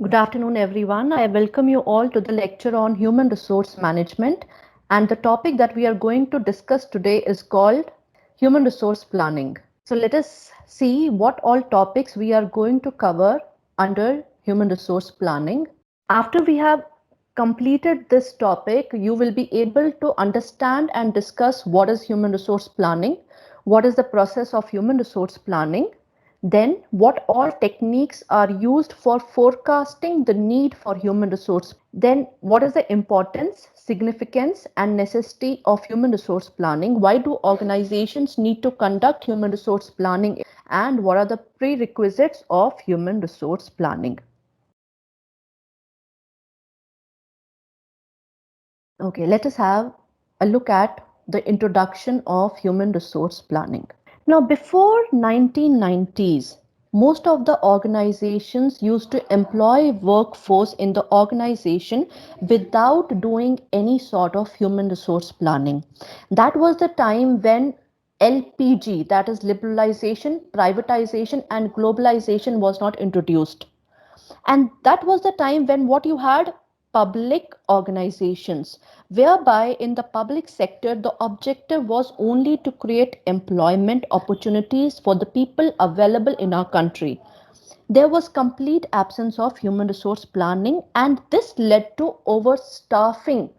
Good afternoon, everyone. I welcome you all to the lecture on human resource management. And the topic that we are going to discuss today is called human resource planning. So, let us see what all topics we are going to cover under human resource planning. After we have completed this topic, you will be able to understand and discuss what is human resource planning, what is the process of human resource planning, then what all techniques are used for forecasting the need for human resource. Then what is the importance, significance and necessity of human resource planning? Why do organizations need to conduct human resource planning and what are the prerequisites of human resource planning? Okay, let us have a look at the introduction of human resource planning. Now, before 1990s, most of the organizations used to employ workforce in the organization without doing any sort of human resource planning. That was the time when LPG, that is liberalization, privatization, and globalization was not introduced. And that was the time when what you had public organizations, whereby in the public sector, the objective was only to create employment opportunities for the people available in our country. There was complete absence of human resource planning, and this led to overstaffing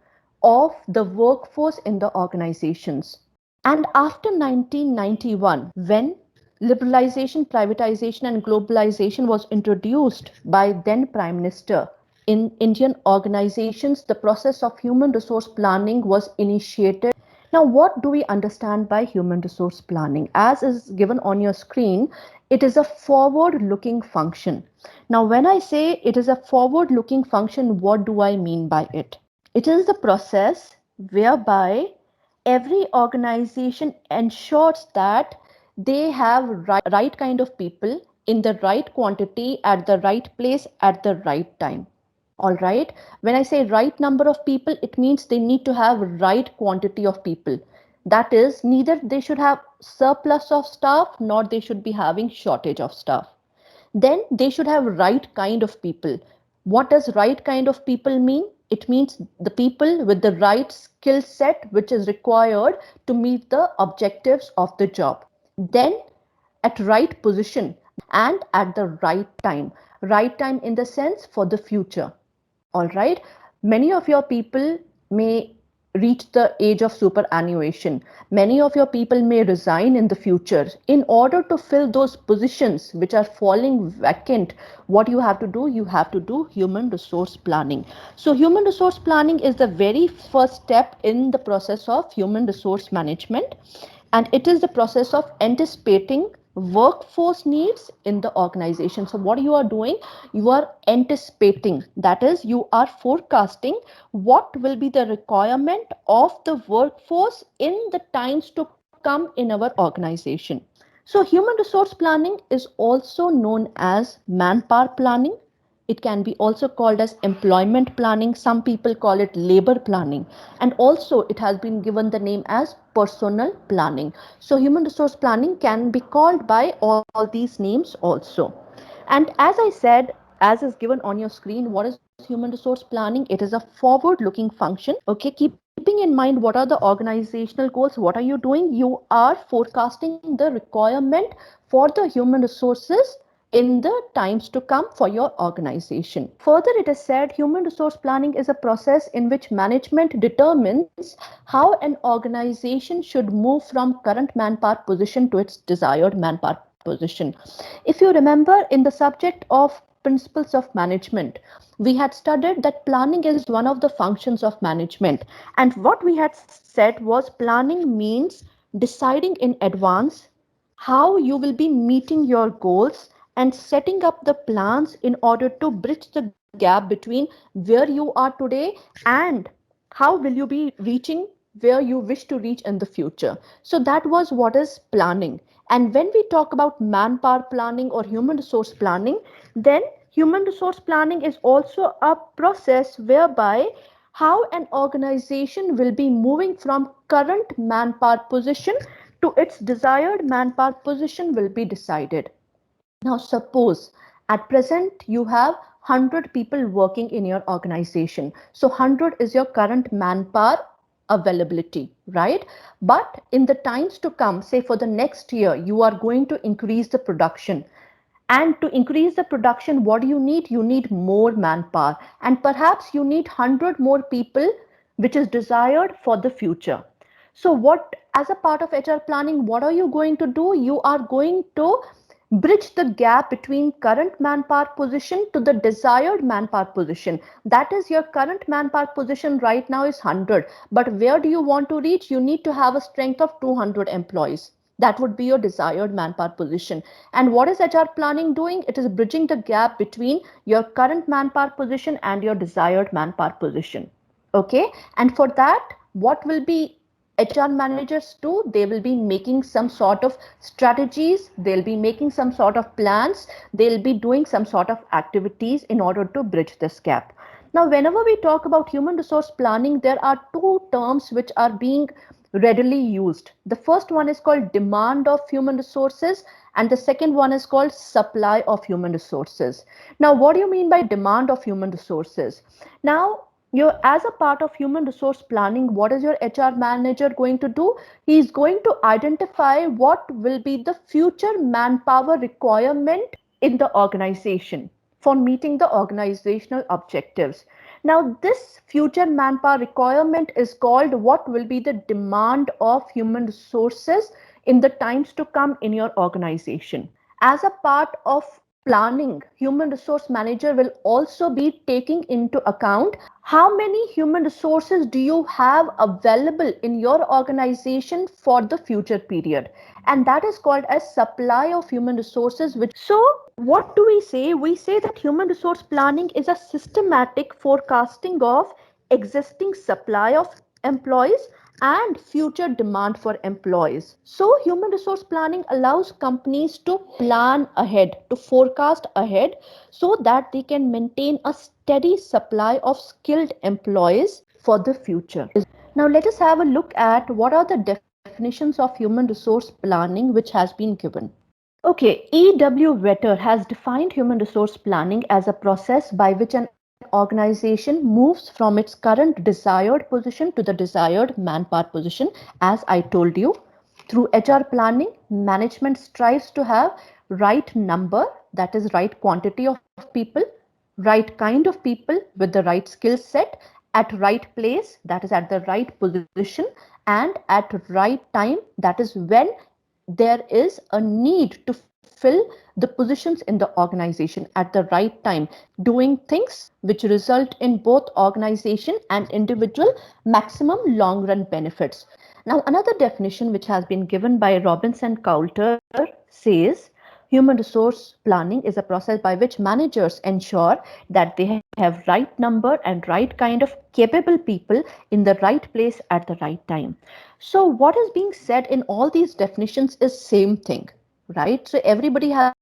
of the workforce in the organizations. And after 1991, when liberalization, privatization, and globalization was introduced by then Prime Minister in Indian organizations, the process of human resource planning was initiated. Now, what do we understand by human resource planning? As is given on your screen, it is a forward looking function. Now, when I say it is a forward looking function, what do I mean by it? It is the process whereby every organization ensures that they have right kind of people in the right quantity at the right place at the right time. All right, when I say right number of people, it means they need to have right quantity of people. That is, neither they should have surplus of staff nor they should be having shortage of staff. Then they should have right kind of people. What does right kind of people mean? It means the people with the right skill set which is required to meet the objectives of the job. Then at right position and at the right time in the sense for the future. All right, many of your people may reach the age of superannuation. Many of your people may resign in the future. In order to fill those positions which are falling vacant, what you have to do? You have to do human resource planning. So, human resource planning is the very first step in the process of human resource management, and it is the process of anticipating workforce needs in the organization. So what you are doing, you are anticipating, that is, you are forecasting what will be the requirement of the workforce in the times to come in our organization. So human resource planning is also known as manpower planning. It can be also called as employment planning. Some people call it labor planning. And also it has been given the name as personal planning. So human resource planning can be called by all these names also. And as I said, as is given on your screen, what is human resource planning? It is a forward looking function. Okay, keeping in mind what are the organizational goals, what are you doing? You are forecasting the requirement for the human resources in the times to come for your organization. Further, it is said human resource planning is a process in which management determines how an organization should move from current manpower position to its desired manpower position. If you remember, in the subject of principles of management, we had studied that planning is one of the functions of management. And what we had said was planning means deciding in advance how you will be meeting your goals and setting up the plans in order to bridge the gap between where you are today and how will you be reaching where you wish to reach in the future. So that was what is planning. And when we talk about manpower planning or human resource planning, then human resource planning is also a process whereby how an organization will be moving from current manpower position to its desired manpower position will be decided. Now, suppose At present, you have 100 people working in your organization. So 100 is your current manpower availability, right? But in the times to come, say for the next year, you are going to increase the production. And to increase the production, what do you need? You need more manpower. And perhaps you need 100 more people, which is desired for the future. So what, as a part of HR planning, what are you going to do? You are going to bridge the gap between current manpower position to the desired manpower position. That is, your current manpower position right now is 100, but where do you want to reach? You need to have a strength of 200 employees. That would be your desired manpower position. And what is HR planning doing? It is bridging the gap between your current manpower position and your desired manpower position. Okay, and for that, what will be HR managers do? They will be making some sort of strategies, they'll be making some sort of plans, they'll be doing some sort of activities in order to bridge this gap. Now, whenever we talk about human resource planning, there are two terms which are being readily used. The first one is called demand of human resources, and the second one is called supply of human resources. Now, what do you mean by demand of human resources? Now, you, as a part of human resource planning, what is your HR manager going to do? He is going to identify what will be the future manpower requirement in the organization for meeting the organizational objectives. Now, this future manpower requirement is called what will be the demand of human resources in the times to come in your organization. As a part of planning, human resource manager will also be taking into account how many human resources do you have available in your organization for the future period, and that is called as supply of human resources. Which, so what do we say? We say that human resource planning is a systematic forecasting of existing supply of employees and future demand for employees. So human resource planning allows companies to plan ahead, to forecast ahead, so that they can maintain a steady supply of skilled employees for the future. Now let us have a look at what are the definitions of human resource planning which has been given. Okay, E.W. Vetter has defined human resource planning as a process by which an organization moves from its current desired position to the desired manpower position. As I told you, through HR planning, management strives to have right number, that is right quantity of people, right kind of people with the right skill set, at right place, that is at the right position, and at right time, that is when there is a need to fill the positions in the organization at the right time, doing things which result in both organization and individual maximum long run benefits. Now, another definition which has been given by Robinson Coulter says human resource planning is a process by which managers ensure that they have right number and right kind of capable people in the right place at the right time. So what is being said in all these definitions is same thing, right? So everybody has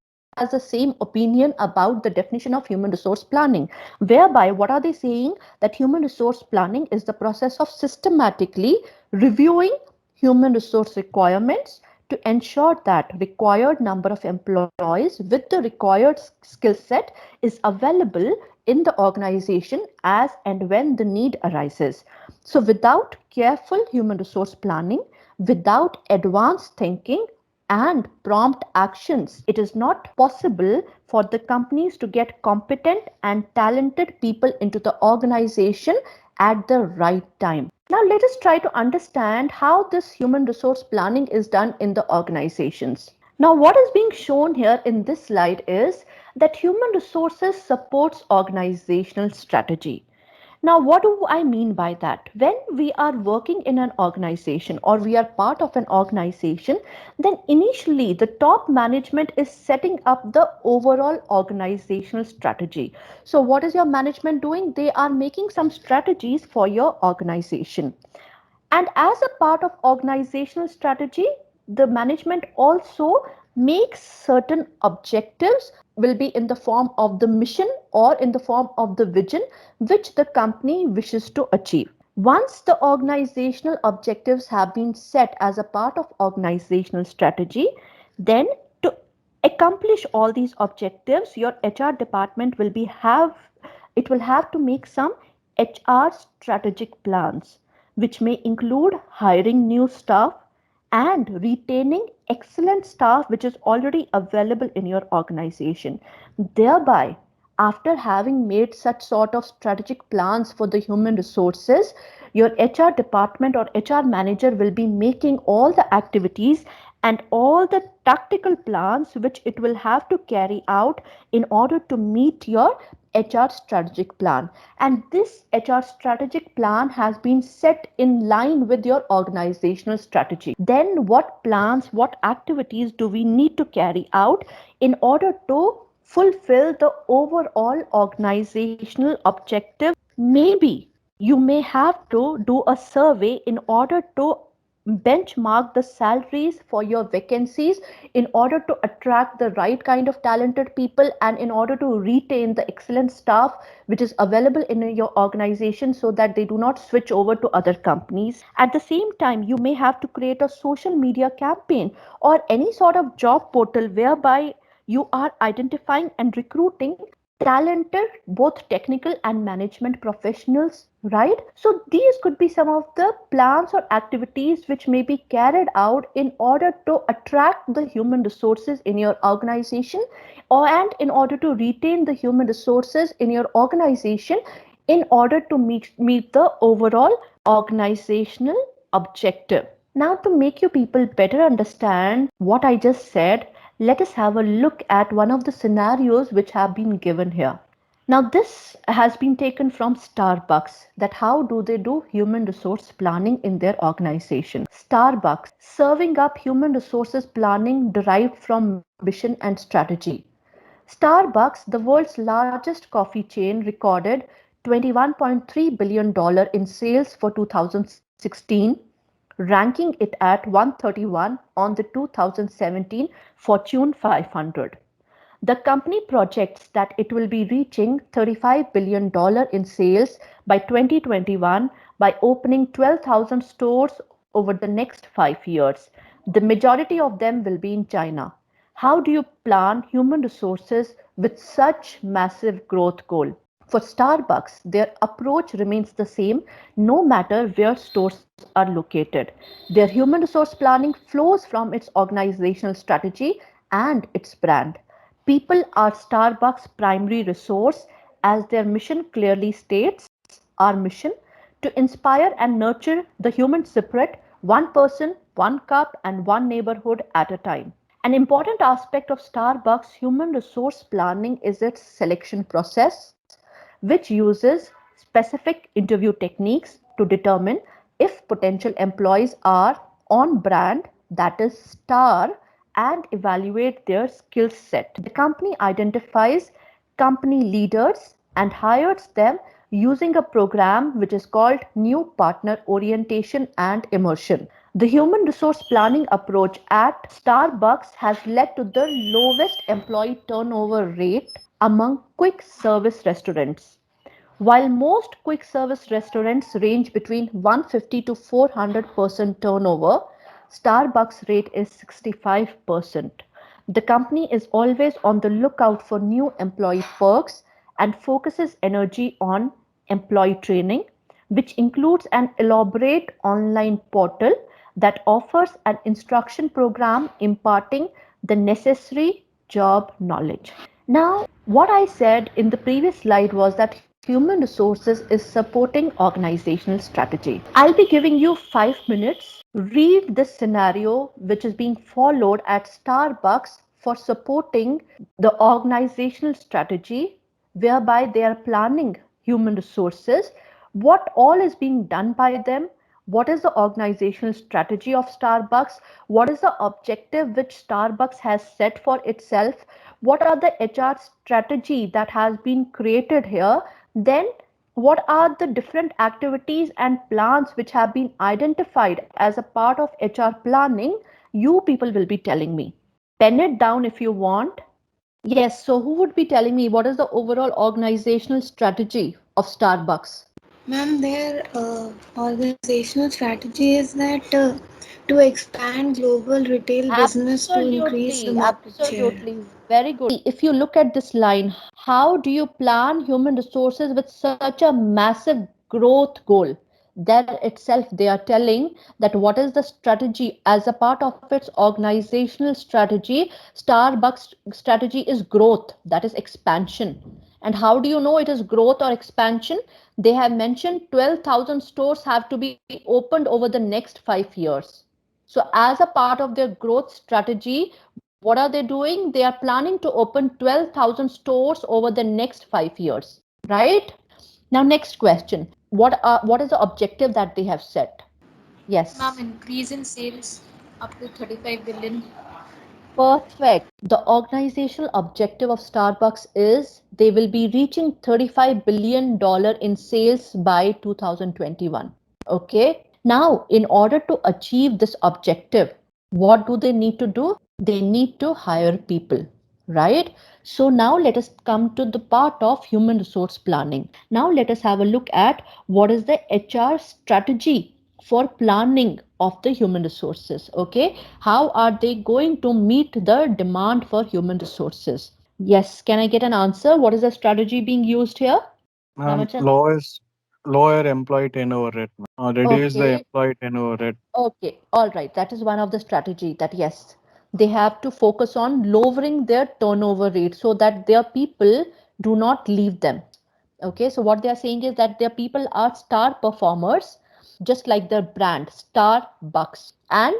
the same opinion about the definition of human resource planning, whereby what are they saying? That human resource planning is the process of systematically reviewing human resource requirements to ensure that required number of employees with the required skill set is available in the organization as and when the need arises. So without careful human resource planning, without advanced thinking and prompt actions, it is not possible for the companies to get competent and talented people into the organization at the right time. Now, let us try to understand how this human resource planning is done in the organizations. Now, what is being shown here in this slide is that human resources supports organizational strategy. Now, what do I mean by that? When we are working in an organization or we are part of an organization, then initially the top management is setting up the overall organizational strategy. So, what is your management doing? They are making some strategies for your organization. And as a part of organizational strategy, the management also makes certain objectives, will be in the form of the mission or in the form of the vision which the company wishes to achieve. Once the organizational objectives have been set as a part of organizational strategy, then to accomplish all these objectives, your HR department will have to make some HR strategic plans, which may include hiring new staff and retaining excellent staff which is already available in your organization. Thereby, after having made such sort of strategic plans for the human resources, your HR department or HR manager will be making all the activities and all the tactical plans which it will have to carry out in order to meet your HR strategic plan. And this HR strategic plan has been set in line with your organizational strategy. Then, what plans, what activities do we need to carry out in order to fulfill the overall organizational objective? Maybe you may have to do a survey in order to benchmark the salaries for your vacancies in order to attract the right kind of talented people and in order to retain the excellent staff which is available in your organization so that they do not switch over to other companies. At the same time, you may have to create a social media campaign or any sort of job portal whereby you are identifying and recruiting talented both technical and management professionals, right? So these could be some of the plans or activities which may be carried out in order to attract the human resources in your organization and in order to retain the human resources in your organization in order to meet the overall organizational objective. Now, to make you people better understand what I just said, let us have a look at one of the scenarios which have been given here. Now, this has been taken from Starbucks, that how do they do human resource planning in their organization. Starbucks serving up human resources planning derived from mission and strategy. Starbucks, the world's largest coffee chain, recorded $21.3 billion in sales for 2016, ranking it at 131 on the 2017 Fortune 500. The company projects that it will be reaching $35 billion in sales by 2021 by opening 12,000 stores over the next 5 years. The majority of them will be in China. How do you plan human resources with such massive growth goal? For Starbucks, their approach remains the same no matter where stores are located. Their human resource planning flows from its organizational strategy and its brand. People are Starbucks' primary resource, as their mission clearly states, our mission to inspire and nurture the human spirit, one person, one cup, and one neighborhood at a time. An important aspect of Starbucks' human resource planning is its selection process, which uses specific interview techniques to determine if potential employees are on brand, that is, star, and evaluate their skill set. The company identifies company leaders and hires them using a program which is called New Partner Orientation and Immersion. The human resource planning approach at Starbucks has led to the lowest employee turnover rate among quick service restaurants. While most quick service restaurants range between 150 to 400% turnover, Starbucks rate is 65%. The company is always on the lookout for new employee perks and focuses energy on employee training, which includes an elaborate online portal that offers an instruction program imparting the necessary job knowledge. Now, what I said in the previous slide was that human resources is supporting organizational strategy. I'll be giving you 5 minutes. Read this scenario, which is being followed at Starbucks for supporting the organizational strategy, whereby they are planning human resources, what all is being done by them, what is the organizational strategy of Starbucks, what is the objective which Starbucks has set for itself, what are the HR strategy that has been created here, then what are the different activities and plans which have been identified as a part of HR planning, you people will be telling me. Pen it down if you want. Yes, so who would be telling me what is the overall organizational strategy of Starbucks? Ma'am, their organizational strategy is that to expand global retail business to increase the Absolutely, market share. absolutely. Very good. If you look at this line, how do you plan human resources with such a massive growth goal? There itself, they are telling that what is the strategy as a part of its organizational strategy. Starbucks strategy is growth, that is expansion. And how do you know it is growth or expansion? They have mentioned 12,000 stores have to be opened over the next 5 years. So, as a part of their growth strategy, what are they doing? They are planning to open 12,000 stores over the next 5 years, right? Now, next question. What is the objective that they have set? Ma'am, Yes. increase in sales up to 35 billion. Perfect. The organizational objective of Starbucks is they will be reaching $35 billion in sales by 2021. Okay. Now, in order to achieve this objective, what do they need to do? They need to hire people, right? So now let us come to the part of human resource planning. Now let us have a look at what is the HR strategy for planning of the human resources. Okay, how are they going to meet the demand for human resources? Yes, can I get an answer? What is the strategy being used here? Ramachan? Lower employee turnover rate. Reduce the Okay, employee turnover rate. okay, all right. That is one of the strategy that yes, they have to focus on lowering their turnover rate so that their people do not leave them. Okay, so what they are saying is that their people are star performers, just like their brand, Starbucks, and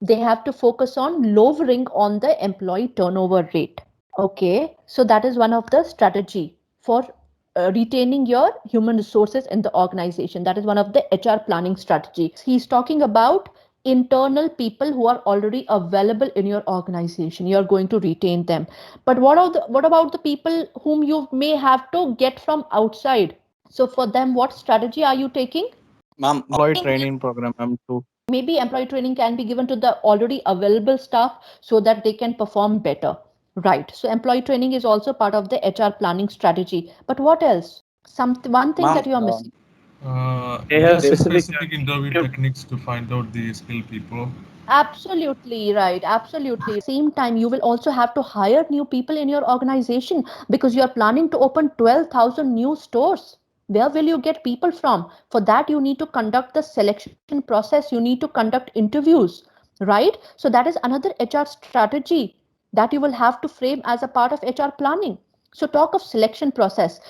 they have to focus on lowering on the employee turnover rate. Okay, so that is one of the strategy for retaining your human resources in the organization. That is one of the HR planning strategy. He's talking about internal people who are already available in your organization. You are going to retain them. But what about the people whom you may have to get from outside? So for them, what strategy are you taking? Ma'am, Employee training program. To Maybe employee training can be given to the already available staff so that they can perform better. Right. So employee training is also part of the HR planning strategy. But what else? Some one thing ma'am, that you are missing. they have Use specific specific interview techniques to find out the skilled people. Absolutely right. Absolutely. Same time, you will also have to hire new people in your organization because you are planning to open 12,000 new stores. Where will you get people from? For that, you need to conduct the selection process. You need to conduct interviews, right? So that is another HR strategy that you will have to frame as a part of HR planning. So talk of selection process,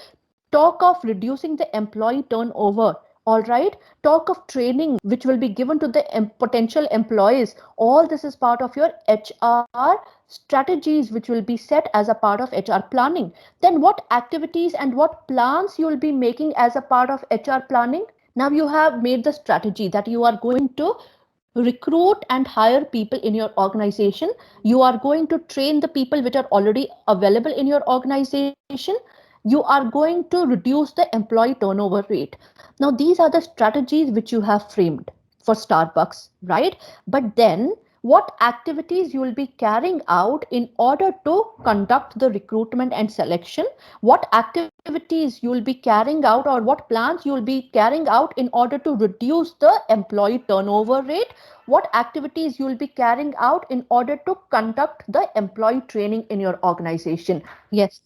talk of reducing the employee turnover, all right, talk of training which will be given to the potential employees. All this is part of your HR strategies which will be set as a part of HR planning. Then what activities and what plans you will be making as a part of HR planning? Now you have made the strategy that you are going to recruit and hire people in your organization. You are going to train the people which are already available in your organization. You are going to reduce the employee turnover rate. Now these are the strategies which you have framed for Starbucks, right? But then what activities you will be carrying out in order to conduct the recruitment and selection? What activities you will be carrying out or what plans you will be carrying out in order to reduce the employee turnover rate? What activities you will be carrying out in order to conduct the employee training in your organization? Yes.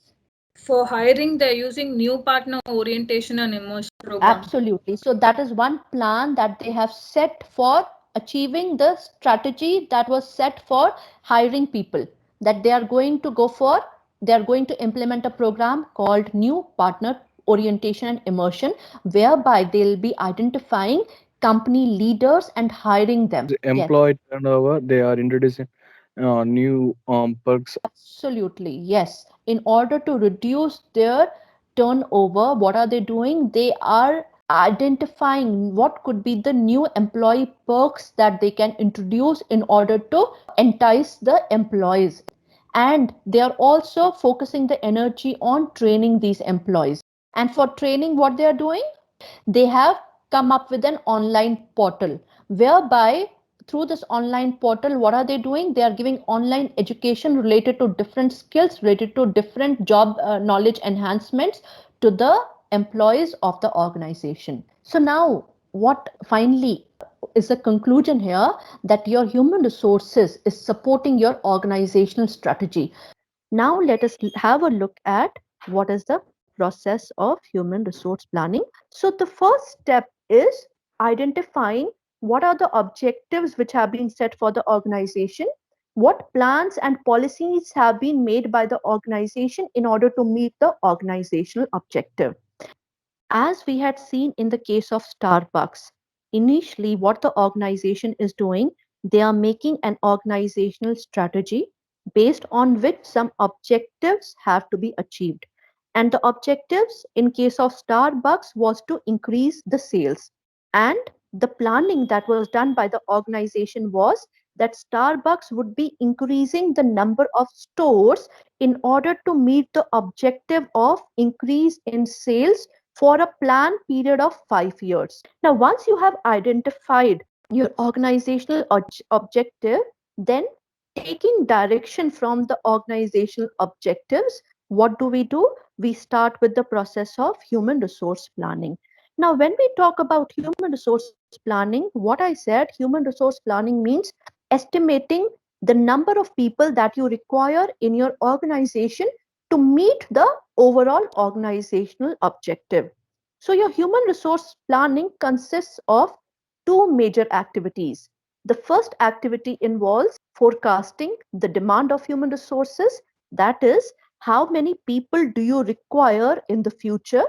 For hiring, they're using new partner orientation and immersion program. Absolutely. So that is one plan that they have set for achieving the strategy that was set for hiring people, that they are going to go for. They are going to implement a program called new partner orientation and immersion, whereby they'll be identifying company leaders and hiring them. Yes. employee turnover, they are introducing new perks. Absolutely, yes. In order to reduce their turnover, what are they doing? They are identifying what could be the new employee perks that they can introduce in order to entice the employees. And they are also focusing the energy on training these employees. And for training, what they are doing? They have come up with an online portal whereby through this online portal, what are they doing? They are giving online education related to different skills, related to different job knowledge enhancements to the employees of the organization. So now what finally is the conclusion here, that your human resources is supporting your organizational strategy. Now let us have a look at what is the process of human resource planning. So the first step is identifying what are the objectives which have been set for the organization, what plans and policies have been made by the organization in order to meet the organizational objective. As we had seen in the case of Starbucks, initially what the organization is doing, they are making an organizational strategy based on which some objectives have to be achieved. And the objectives in case of Starbucks was to increase the sales. And the planning that was done by the organization was that Starbucks would be increasing the number of stores in order to meet the objective of increase in sales for a planned period of 5 years. Now, once you have identified your organizational objective, then taking direction from the organizational objectives, what do? We start with the process of human resource planning. Now, when we talk about human resource planning, what I said, human resource planning means estimating the number of people that you require in your organization to meet the overall organizational objective. So your human resource planning consists of two major activities. The first activity involves forecasting the demand of human resources, that is, how many people do you require in the future?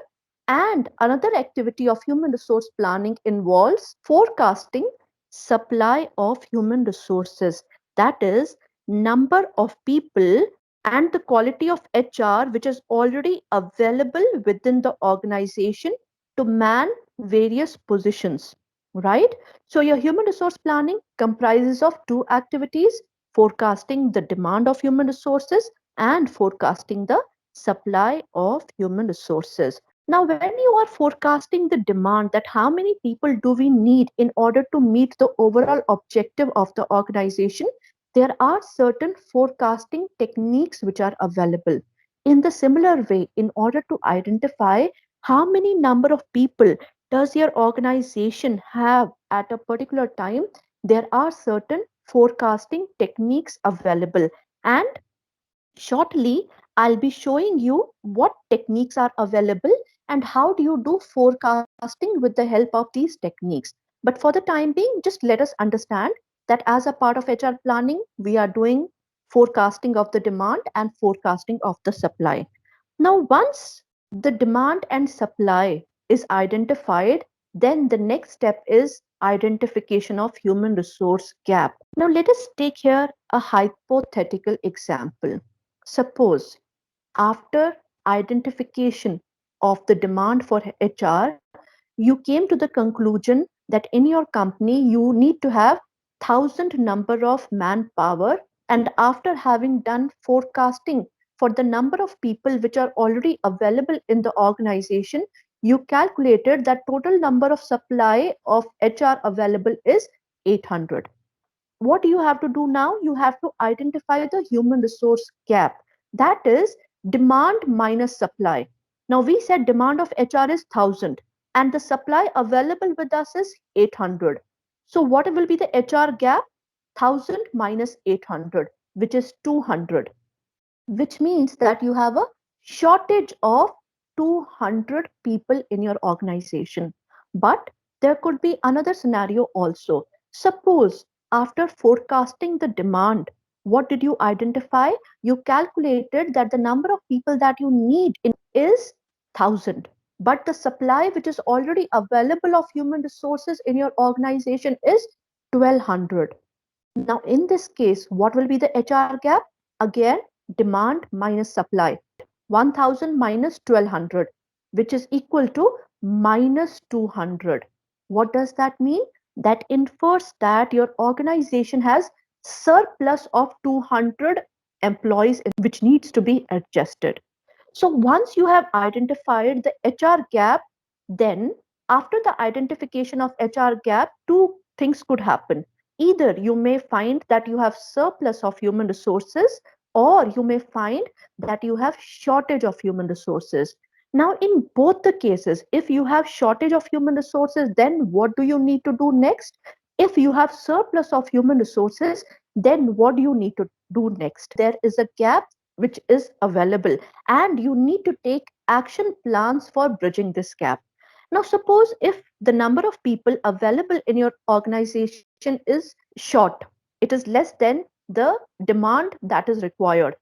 And another activity of human resource planning involves forecasting supply of human resources, that is, number of people and the quality of HR which is already available within the organization to man various positions, right? So your human resource planning comprises of two activities: forecasting the demand of human resources and forecasting the supply of human resources. Now, when you are forecasting the demand, that how many people do we need in order to meet the overall objective of the organization, there are certain forecasting techniques which are available. In the similar way, in order to identify how many number of people does your organization have at a particular time, there are certain forecasting techniques available. And shortly, I'll be showing you what techniques are available and how do you do forecasting with the help of these techniques. But for the time being, just let us understand that as a part of HR planning, we are doing forecasting of the demand and forecasting of the supply. Now, once the demand and supply is identified, then the next step is identification of human resource gap. Now, let us take here a hypothetical example. Suppose after identification of the demand for HR, you came to the conclusion that in your company you need to have 1,000 number of manpower, and after having done forecasting for the number of people which are already available in the organization, you calculated that total number of supply of HR available is 800. What do you have to do now? You have to identify the human resource gap. That is demand minus supply. Now we said demand of HR is 1,000 and the supply available with us is 800. So what will be the HR gap? 1,000 minus 800, which is 200, which means that you have a shortage of 200 people in your organization. But there could be another scenario also. Suppose after forecasting the demand, what did you identify? You calculated that the number of people that you need is 1,000. But the supply which is already available of human resources in your organization is 1,200. Now, in this case, what will be the HR gap? Again, demand minus supply. 1,000 minus 1,200, which is equal to minus 200. What does that mean? That infers that your organization has surplus of 200 employees which needs to be adjusted. So once you have identified the HR gap, then after the identification of HR gap, two things could happen. Either you may find that you have surplus of human resources, or you may find that you have shortage of human resources. Now, in both the cases, if you have shortage of human resources, then what do you need to do next? If you have surplus of human resources, then what do you need to do next? There is a gap which is available, and you need to take action plans for bridging this gap. Now, suppose if the number of people available in your organization is short, it is less than the demand that is required.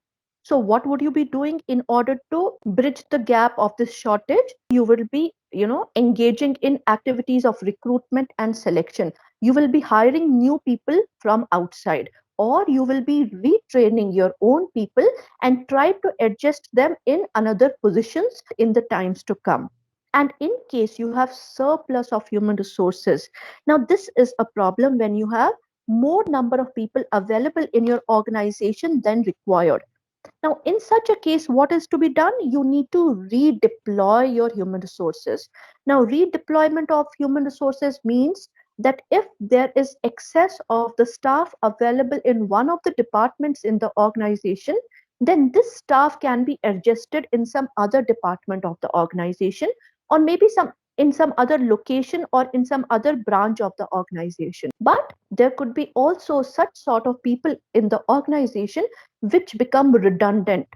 So what would you be doing in order to bridge the gap of this shortage? You will be, engaging in activities of recruitment and selection. You will be hiring new people from outside, or you will be retraining your own people and try to adjust them in another positions in the times to come. And in case you have surplus of human resources, now this is a problem when you have more number of people available in your organization than required. Now, in such a case, what is to be done? You need to redeploy your human resources. Now, redeployment of human resources means that if there is excess of the staff available in one of the departments in the organization, then this staff can be adjusted in some other department of the organization, or maybe some other location or in some other branch of the organization. But there could be also such sort of people in the organization which become redundant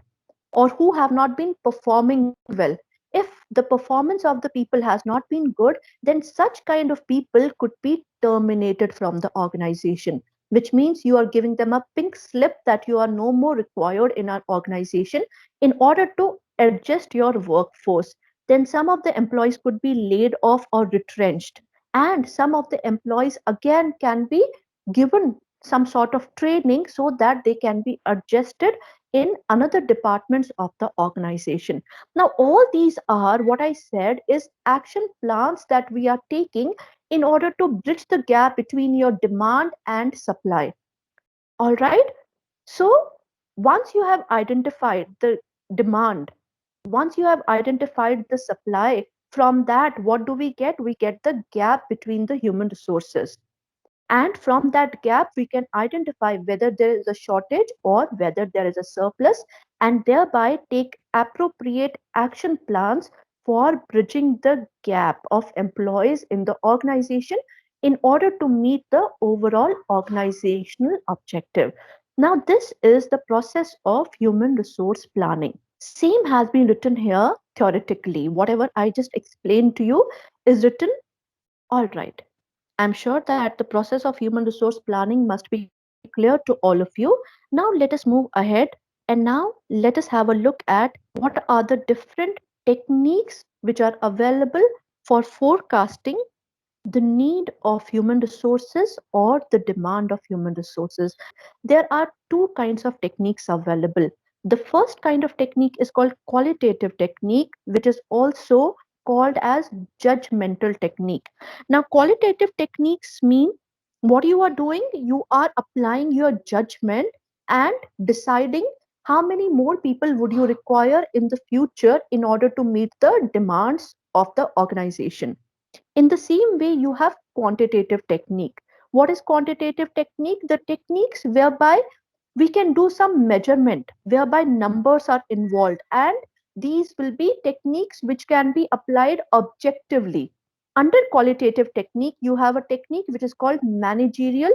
or who have not been performing well. If the performance of the people has not been good, then such kind of people could be terminated from the organization, which means you are giving them a pink slip that you are no more required in our organization in order to adjust your workforce. Then some of the employees could be laid off or retrenched, and some of the employees again can be given some sort of training so that they can be adjusted in another departments of the organization. Now, all these are what I said is action plans that we are taking in order to bridge the gap between your demand and supply. All right. So once you have identified the demand, once you have identified the supply, from that, what do we get? We get the gap between the human resources. And from that gap, we can identify whether there is a shortage or whether there is a surplus, and thereby take appropriate action plans for bridging the gap of employees in the organization in order to meet the overall organizational objective. Now, this is the process of human resource planning. Same has been written here theoretically. Whatever I just explained to you is written all right. I'm sure that the process of human resource planning must be clear to all of you. Now, let us move ahead and now let us have a look at what are the different techniques which are available for forecasting the need of human resources or the demand of human resources. There are two kinds of techniques available. The first kind of technique is called qualitative technique, which is also called as judgmental technique. Now, qualitative techniques mean what you are doing, you are applying your judgment and deciding how many more people would you require in the future in order to meet the demands of the organization. In the same way, you have quantitative technique. What is quantitative technique? The techniques whereby we can do some measurement, whereby numbers are involved, and these will be techniques which can be applied objectively. Under qualitative technique, you have a technique which is called managerial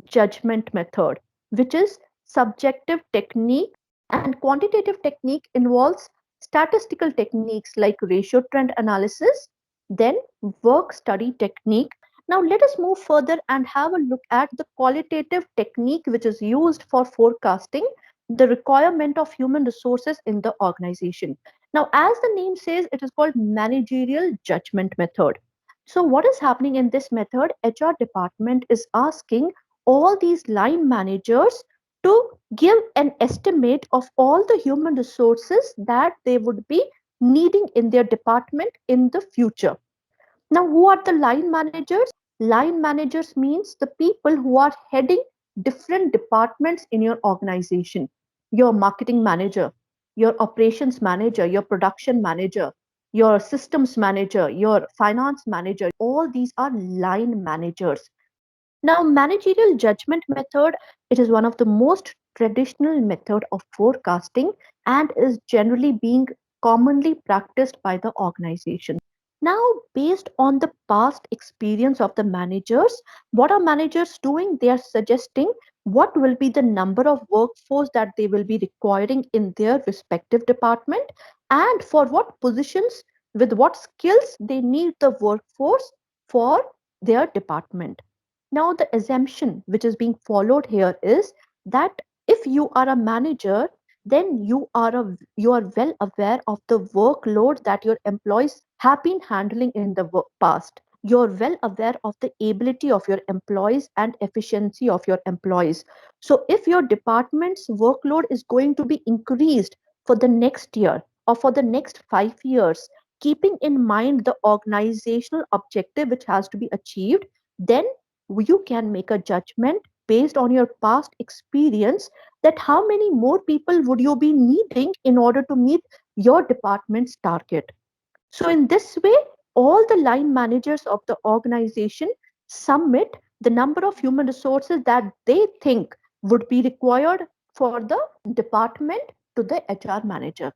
judgment method, which is subjective technique, and quantitative technique involves statistical techniques like ratio trend analysis, then work study technique. Now let us move further and have a look at the qualitative technique which is used for forecasting the requirement of human resources in the organization. Now, as the name says, it is called managerial judgment method. So what is happening in this method? HR department is asking all these line managers to give an estimate of all the human resources that they would be needing in their department in the future. Now, who are the line managers? Line managers means the people who are heading different departments in your organization. Your marketing manager, your operations manager, your production manager, your systems manager, your finance manager, all these are line managers. Now, managerial judgment method, it is one of the most traditional method of forecasting and is generally being commonly practiced by the organization. Now, based on the past experience of the managers, what are managers doing? They are suggesting what will be the number of workforce that they will be requiring in their respective department, and for what positions, with what skills they need the workforce for their department. Now, the assumption which is being followed here is that if you are a manager, then you are well aware of the workload that your employees have been handling in the past. You're well aware of the ability of your employees and efficiency of your employees. So if your department's workload is going to be increased for the next year or for the next 5 years, keeping in mind the organizational objective which has to be achieved, then you can make a judgment based on your past experience that how many more people would you be needing in order to meet your department's target. So, in this way, all the line managers of the organization submit the number of human resources that they think would be required for the department to the HR manager.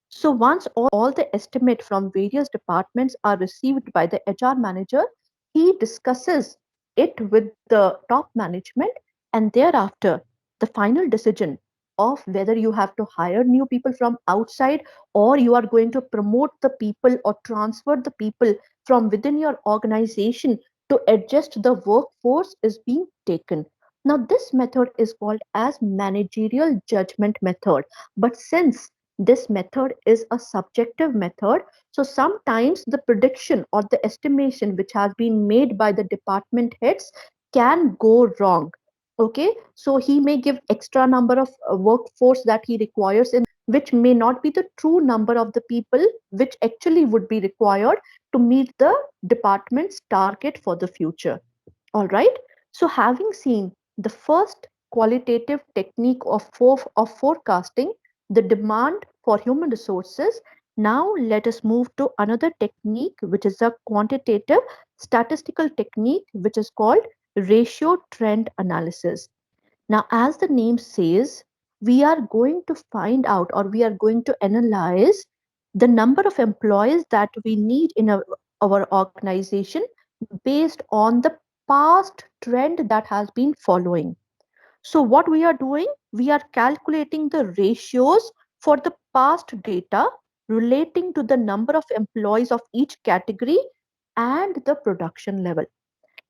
So, once all the estimate from various departments are received by the HR manager, he discusses it with the top management, and thereafter, the final decision of whether you have to hire new people from outside or you are going to promote the people or transfer the people from within your organization to adjust the workforce is being taken. Now, this method is called as managerial judgment method. But since this method is a subjective method, so sometimes the prediction or the estimation which has been made by the department heads can go wrong. Okay, so he may give extra number of workforce that he requires in which may not be the true number of the people which actually would be required to meet the department's target for the future. All right. So, having seen the first qualitative technique of forecasting the demand for human resources, now let us move to another technique, which is a quantitative statistical technique, which is called ratio trend analysis. Now, as the name says, we are going to find out or we are going to analyze the number of employees that we need in our organization based on the past trend that has been following. So, what we are doing, we are calculating the ratios for the past data relating to the number of employees of each category and the production level.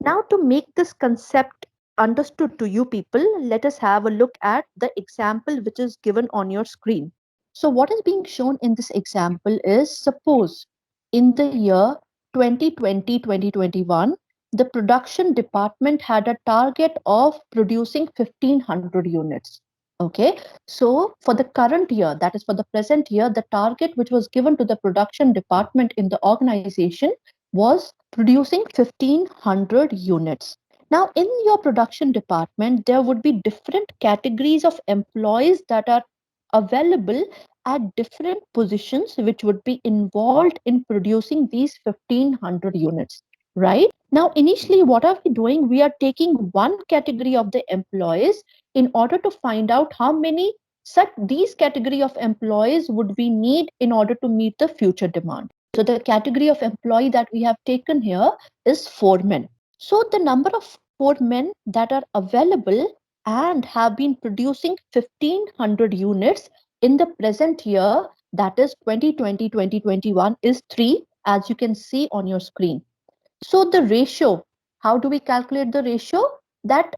Now, to make this concept understood to you people, let us have a look at the example which is given on your screen. So, what is being shown in this example is suppose in the year 2020-2021, the production department had a target of producing 1500 units. Okay, so for the current year, that is for the present year, the target which was given to the production department in the organization was producing 1500 units. Now, in your production department, there would be different categories of employees that are available at different positions, which would be involved in producing these 1500 units, right? Now, initially, what are we doing? We are taking one category of the employees in order to find out how many such these category of employees would we need in order to meet the future demand. So the category of employee that we have taken here is foremen. So the number of foremen that are available and have been producing 1500 units in the present year, that is 2020-2021, is 3, as you can see on your screen. So the ratio, how do we calculate the ratio? That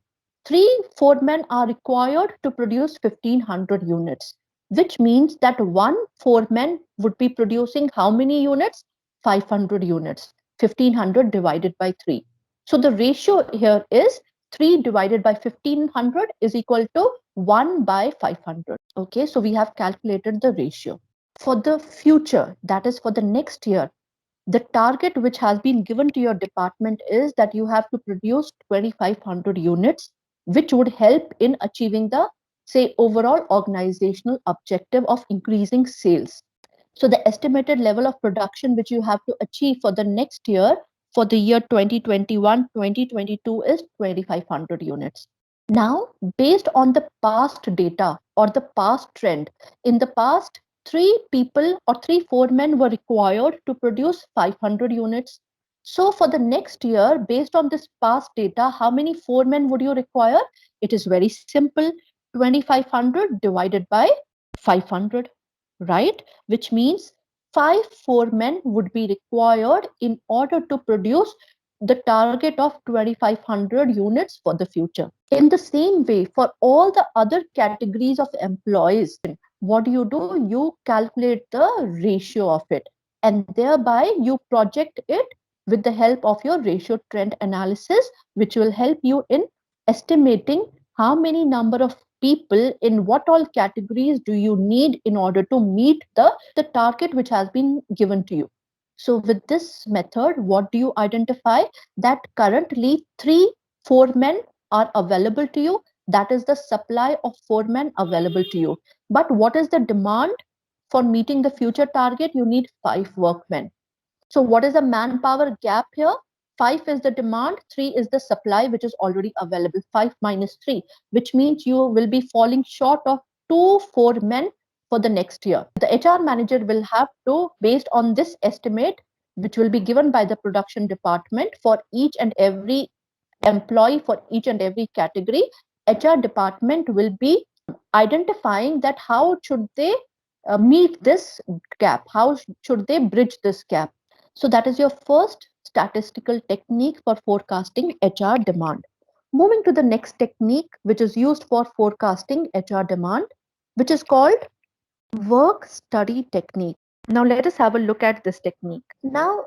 3 foremen are required to produce 1500 units, which means that one foreman would be producing how many units? 500 units. 1500 divided by 3. So the ratio here is 3 divided by 1500 is equal to 1 by 500. Okay, so we have calculated the ratio. For the future, that is for the next year, the target which has been given to your department is that you have to produce 2500 units, which would help in achieving the, say, overall organizational objective of increasing sales. So the estimated level of production which you have to achieve for the next year, for the year 2021-2022, is 2500 units. Now, based on the past data or the past trend, in the past, 3 people or 3 foremen were required to produce 500 units. So for the next year, based on this past data, how many foremen would you require? It is very simple. 2500 divided by 500, right? Which means 5 foremen would be required in order to produce the target of 2500 units for the future. In the same way, for all the other categories of employees, what do? You calculate the ratio of it, and thereby you project it with the help of your ratio trend analysis, which will help you in estimating how many number of people in what all categories do you need in order to meet the target which has been given to you. So with this method, what do you identify? That currently 3 foremen are available to you. That is the supply of foremen available to you. But what is the demand? For meeting the future target, you need 5 workmen. So what is the manpower gap here? 5 is the demand, 3 is the supply, which is already available. 5 minus 3, which means you will be falling short of 2 foremen for the next year. The HR manager will have to, based on this estimate, which will be given by the production department for each and every employee, for each and every category, HR department will be identifying that how should they meet this gap, how should they bridge this gap. So that is your first statistical technique for forecasting HR demand. Moving to the next technique, which is used for forecasting HR demand, which is called work study technique. Now let us have a look at this technique. Now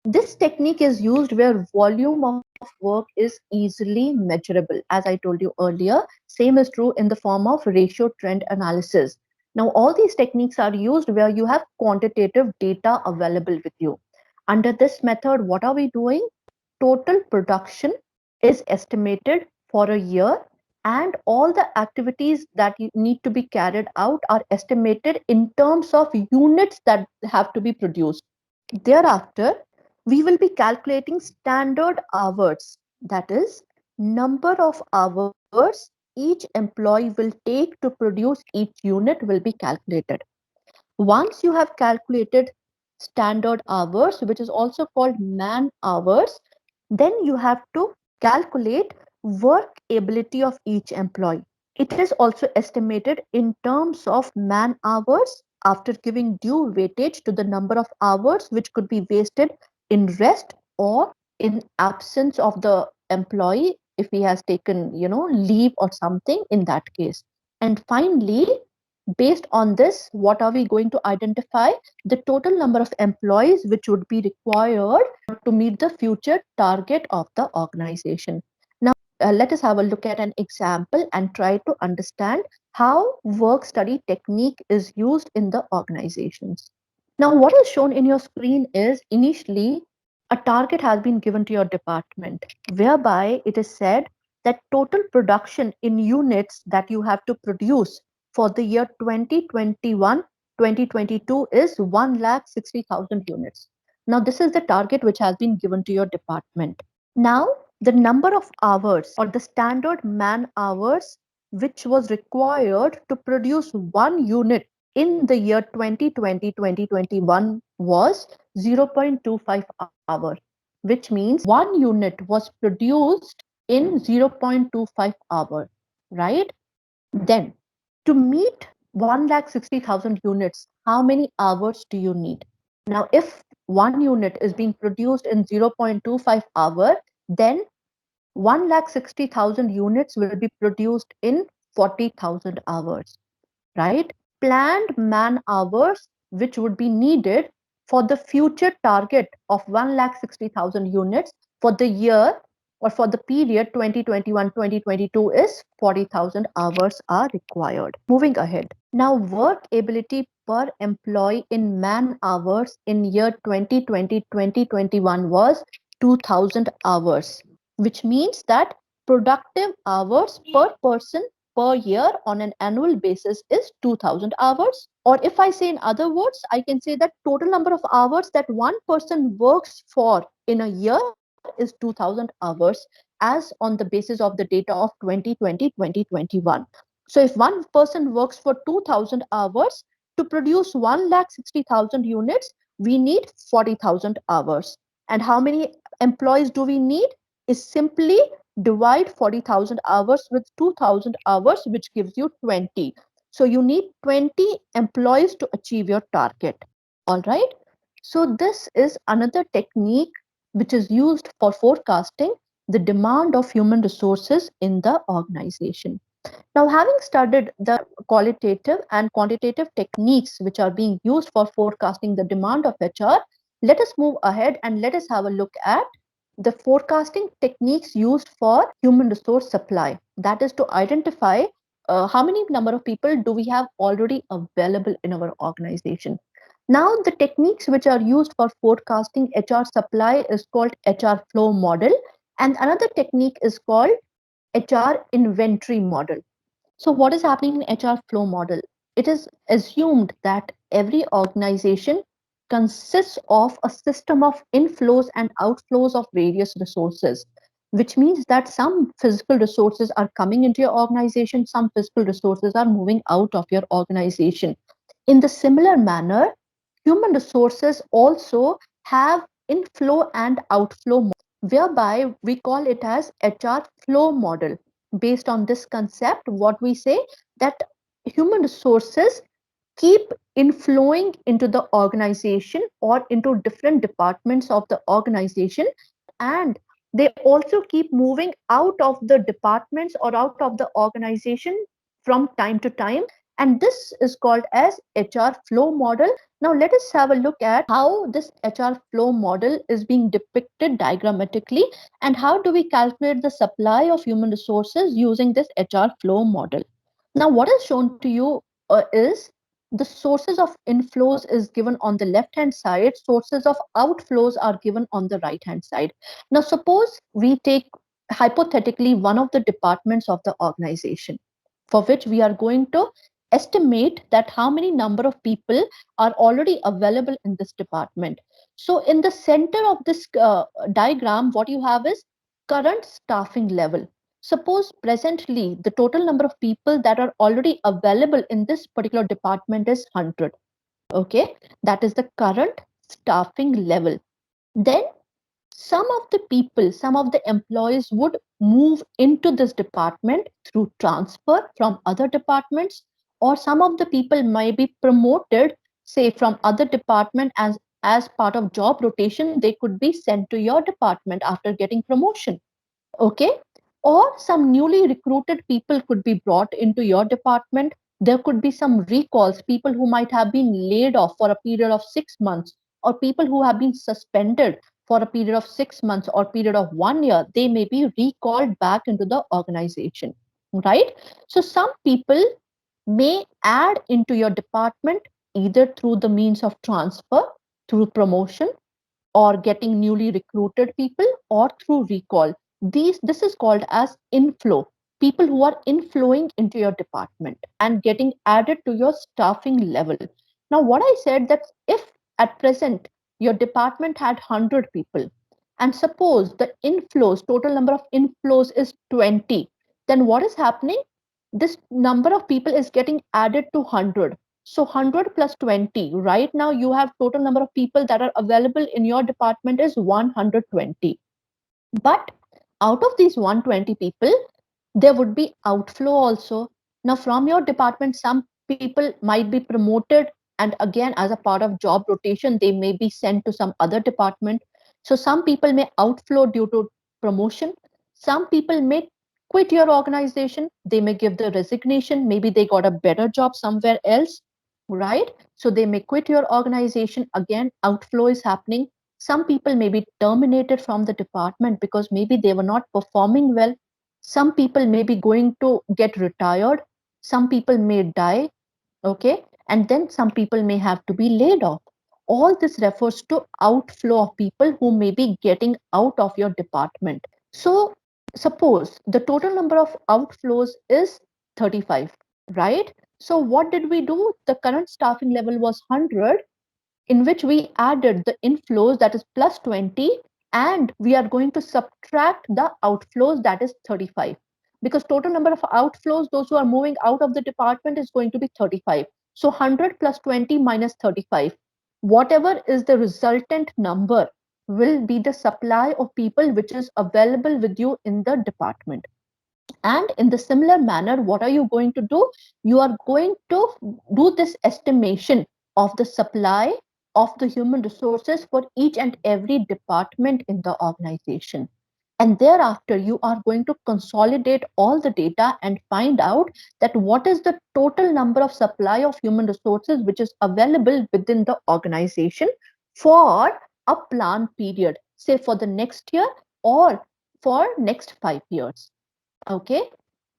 this technique is used where volume of work is easily measurable. As I told you earlier, same is true in the form of ratio trend analysis. Now all these techniques are used where you have quantitative data available with you. Under this method, what are we doing? Total production is estimated for a year, and all the activities that need to be carried out are estimated in terms of units that have to be produced. Thereafter, we will be calculating standard hours, that is, number of hours each employee will take to produce each unit will be calculated. Once you have calculated standard hours, which is also called man hours, then you have to calculate work ability of each employee. It is also estimated in terms of man hours after giving due weightage to the number of hours which could be wasted in rest or in absence of the employee if he has taken, leave or something in that case. And finally, based on this, what are we going to identify? The total number of employees which would be required to meet the future target of the organization. Now, let us have a look at an example and try to understand how work study technique is used in the organizations. Now, what is shown in your screen is initially a target has been given to your department, whereby it is said that total production in units that you have to produce for the year 2021-2022 is 1,60,000 units. Now, this is the target which has been given to your department. Now, the number of hours or the standard man hours which was required to produce one unit in the year 2020-2021 was 0.25 hour, which means one unit was produced in 0.25 hour, right? Then to meet 1,60,000 units, how many hours do you need? Now, if one unit is being produced in 0.25 hour, then 1,60,000 units will be produced in 40,000 hours, right? Planned man hours, which would be needed for the future target of 1,60,000 units for the year or for the period 2021-2022 is 40,000 hours are required. Moving ahead. Now, work ability per employee in man hours in year 2020-2021 was 2,000 hours, which means that productive hours per person per year on an annual basis is 2,000 hours. Or if I say in other words, I can say that total number of hours that one person works for in a year is 2,000 hours as on the basis of the data of 2020-2021. So if one person works for 2,000 hours, To produce 1,60,000 units, we need 40,000 hours. And how many employees do we need? Is simply divide 40,000 hours with 2,000 hours, which gives you 20. So you need 20 employees to achieve your target. All right. So this is another technique which is used for forecasting the demand of human resources in the organization. Now, having studied the qualitative and quantitative techniques which are being used for forecasting the demand of HR, let us move ahead and let us have a look at the forecasting techniques used for human resource supply. That is to identify how many number of people do we have already available in our organization. Now, the techniques which are used for forecasting HR supply is called HR flow model, and another technique is called HR inventory model. So, what is happening in HR flow model? It is assumed that every organization consists of a system of inflows and outflows of various resources, which means that some physical resources are coming into your organization, some physical resources are moving out of your organization. In the similar manner, human resources also have inflow and outflow, whereby we call it as HR flow model. Based on this concept, what we say that human resources keep inflowing into the organization or into different departments of the organization, and they also keep moving out of the departments or out of the organization from time to time, and this is called as HR flow model. Now let us have a look at how this HR flow model is being depicted diagrammatically and how do we calculate the supply of human resources using this HR flow model. Now what is shown to you is the sources of inflows is given on the left hand side, sources of outflows are given on the right hand side. Now suppose we take hypothetically one of the departments of the organization, for which we are going to estimate that how many number of people are already available in this department. So in the center of this diagram, what you have is current staffing level. Suppose presently the total number of people that are already available in this particular department is 100. Okay, that is the current staffing level. Then some of the people, some of the employees would move into this department through transfer from other departments, or some of the people may be promoted, say from other department as part of job rotation, they could be sent to your department after getting promotion. Okay, or some newly recruited people could be brought into your department. There could be some recalls, people who might have been laid off for a period of 6 months, or people who have been suspended for a period of 6 months or period of 1 year, they may be recalled back into the organization, right? So some people may add into your department either through the means of transfer, through promotion, or getting newly recruited people, or through recall. This is called as inflow. People who are inflowing into your department and getting added to your staffing level. Now, what I said that if at present your department had 100 people, and suppose the inflows, total number of inflows is 20, then what is happening? This number of people is getting added to 100. So 100 plus 20, right now you have total number of people that are available in your department is 120. But out of these 120 people, there would be outflow also. Now from your department, some people might be promoted, and again as a part of job rotation, they may be sent to some other department. So some people may outflow due to promotion. Some people may quit your organization. They may give the resignation. Maybe they got a better job somewhere else, right? So they may quit your organization. Again, outflow is happening. Some people may be terminated from the department because maybe they were not performing well. Some people may be going to get retired. Some people may die. Okay. And then some people may have to be laid off. All this refers to outflow of people who may be getting out of your department. So suppose the total number of outflows is 35, right? So what did we do? The current staffing level was 100, in which we added the inflows, that is plus 20, and we are going to subtract the outflows, that is 35, because total number of outflows, those who are moving out of the department, is going to be 35. So 100 plus 20 minus 35, whatever is the resultant number will be the supply of people which is available with you in the department. And in the similar manner, what are you going to do? You are going to do this estimation of the supply of the human resources for each and every department in the organization. And thereafter, you are going to consolidate all the data and find out that what is the total number of supply of human resources which is available within the organization for a plan period, say for the next year or for next 5 years. Okay,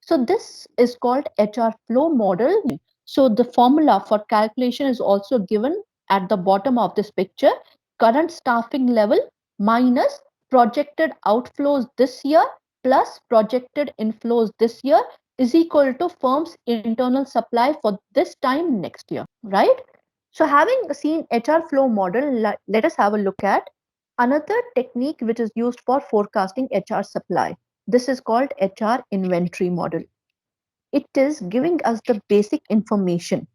so this is called HR flow model. So the formula for calculation is also given at the bottom of this picture. Current staffing level minus projected outflows this year plus projected inflows this year is equal to firm's internal supply for this time next year, right? So having seen HR flow model, let us have a look at another technique which is used for forecasting HR supply. This is called HR inventory model. It is giving us the basic information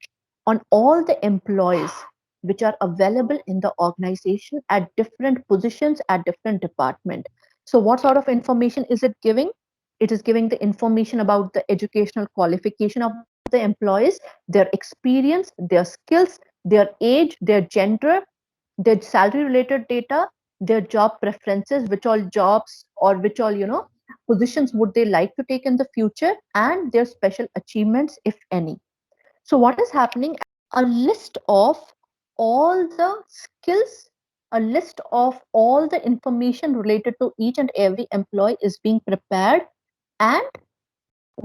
on all the employees which are available in the organization at different positions at different department. So what sort of information is it giving? It is giving the information about the educational qualification of the employees, their experience, their skills, their age, their gender, their salary related data, their job preferences, which all jobs or which all, positions would they like to take in the future, and their special achievements, if any. So what is happening? A list of all the skills, a list of all the information related to each and every employee is being prepared, and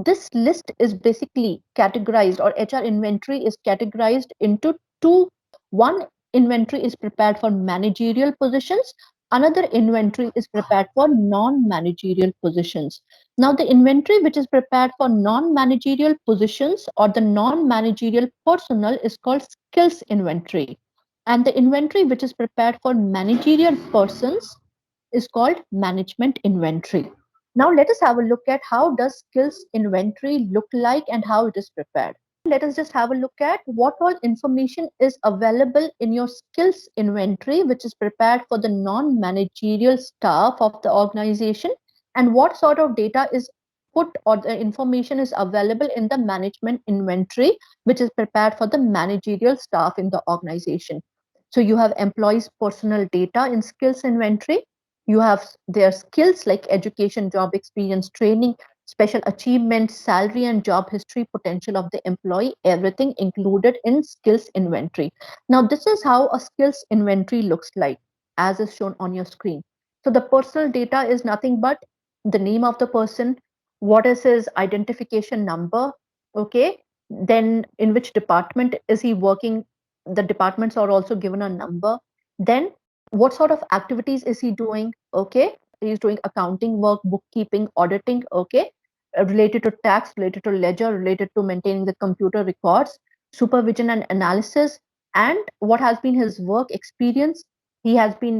this list is basically categorized, or HR inventory is categorized into two. One inventory is prepared for managerial positions, another inventory is prepared for non-managerial positions. Now the inventory which is prepared for non-managerial positions or the non-managerial personnel is called skills inventory, and the inventory which is prepared for managerial persons is called management inventory. Now let us have a look at how does skills inventory look like and how it is prepared. Let us just have a look at what all information is available in your skills inventory, which is prepared for the non-managerial staff of the organization, and what sort of data is put or the information is available in the management inventory, which is prepared for the managerial staff in the organization. So you have employees' personal data in skills inventory. You have their skills like education, job experience, training, special achievements, salary and job history, potential of the employee, everything included in skills inventory. Now, this is how a skills inventory looks like, as is shown on your screen. So the personal data is nothing but the name of the person, what is his identification number, okay, then in which department is he working, the departments are also given a number, then what sort of activities is he doing, okay, he's doing accounting work, bookkeeping, auditing, okay, related to tax, related to ledger, related to maintaining the computer records, supervision and analysis, and what has been his work experience. He has been,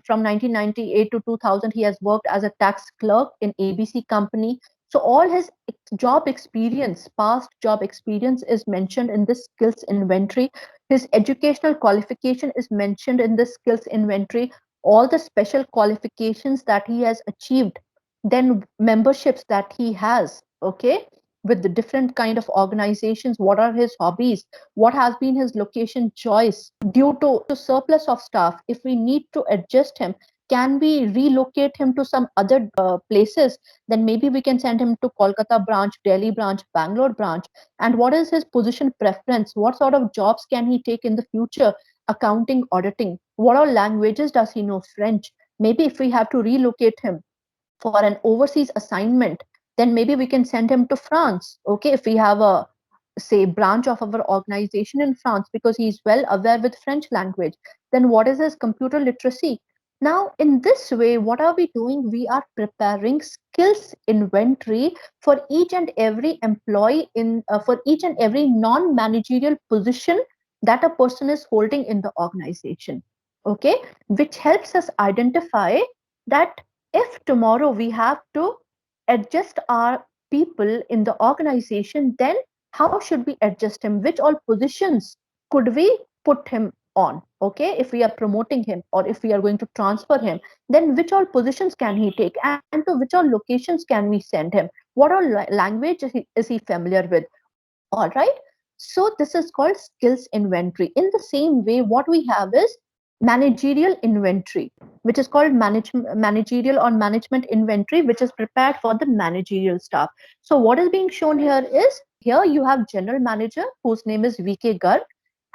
from 1998 to 2000 he has worked as a tax clerk in ABC company. So all his job experience, past job experience, is mentioned in this skills inventory. His educational qualification is mentioned in the skills inventory, all the special qualifications that he has achieved, then memberships that he has, okay, with the different kind of organizations, what are his hobbies, what has been his location choice. Due to surplus of staff, if we need to adjust him, can we relocate him to some other places, then maybe we can send him to Kolkata branch, Delhi branch, Bangalore branch. And what is his position preference, what sort of jobs can he take in the future, accounting, auditing, what all languages does he know, French. Maybe if we have to relocate him for an overseas assignment, then maybe we can send him to France, okay, if we have a, say, branch of our organization in France, because he's well aware with French language. Then what is his computer literacy? Now in this way, what are we doing? We are preparing skills inventory for each and every employee in for each and every non-managerial position that a person is holding in the organization, okay, which helps us identify that if tomorrow we have to adjust our people in the organization, then how should we adjust him, which all positions could we put him on. Okay, if we are promoting him or if we are going to transfer him, then which all positions can he take, and to which all locations can we send him, what all language is he familiar with. All right, so this is called skills inventory. In the same way, what we have is managerial inventory, which is called managerial or management inventory, which is prepared for the managerial staff. So what is being shown here is, here you have general manager whose name is VK Garg,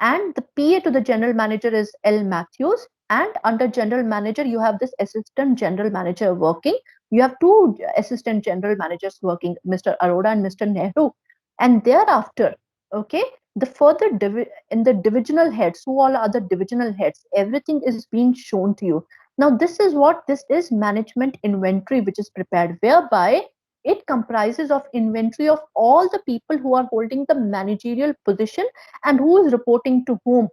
and the PA to the general manager is L Matthews, and under general manager you have this assistant general manager working. You have two assistant general managers working, Mr. Arora and Mr. Nehru. And thereafter, okay, the further in the divisional heads, who all are the divisional heads, everything is being shown to you. Now this is management inventory, which is prepared, whereby it comprises of inventory of all the people who are holding the managerial position and who is reporting to whom.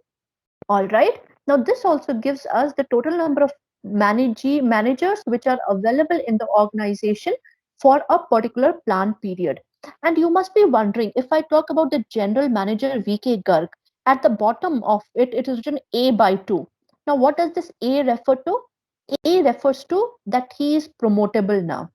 All right, now this also gives us the total number of managers which are available in the organization for a particular plan period. And you must be wondering, if I talk about the general manager VK Garg, at the bottom of it, it is written A by 2. Now, what does this A refer to? A refers to that he is promotable now.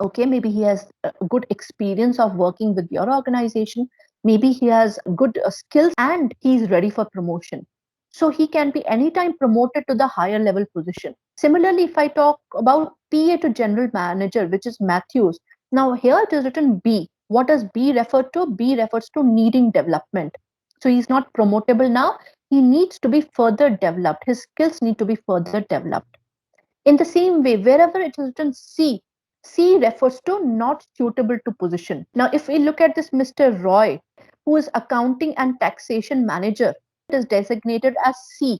Okay, maybe he has a good experience of working with your organization. Maybe he has good skills and he's ready for promotion. So he can be anytime promoted to the higher level position. Similarly, if I talk about PA to general manager, which is Matthews, now here it is written B. What does B refer to? B refers to needing development. So he's not promotable now. He needs to be further developed. His skills need to be further developed. In the same way, wherever it is written C, C refers to not suitable to position. Now, if we look at this Mr. Roy, who is accounting and taxation manager, it is designated as C,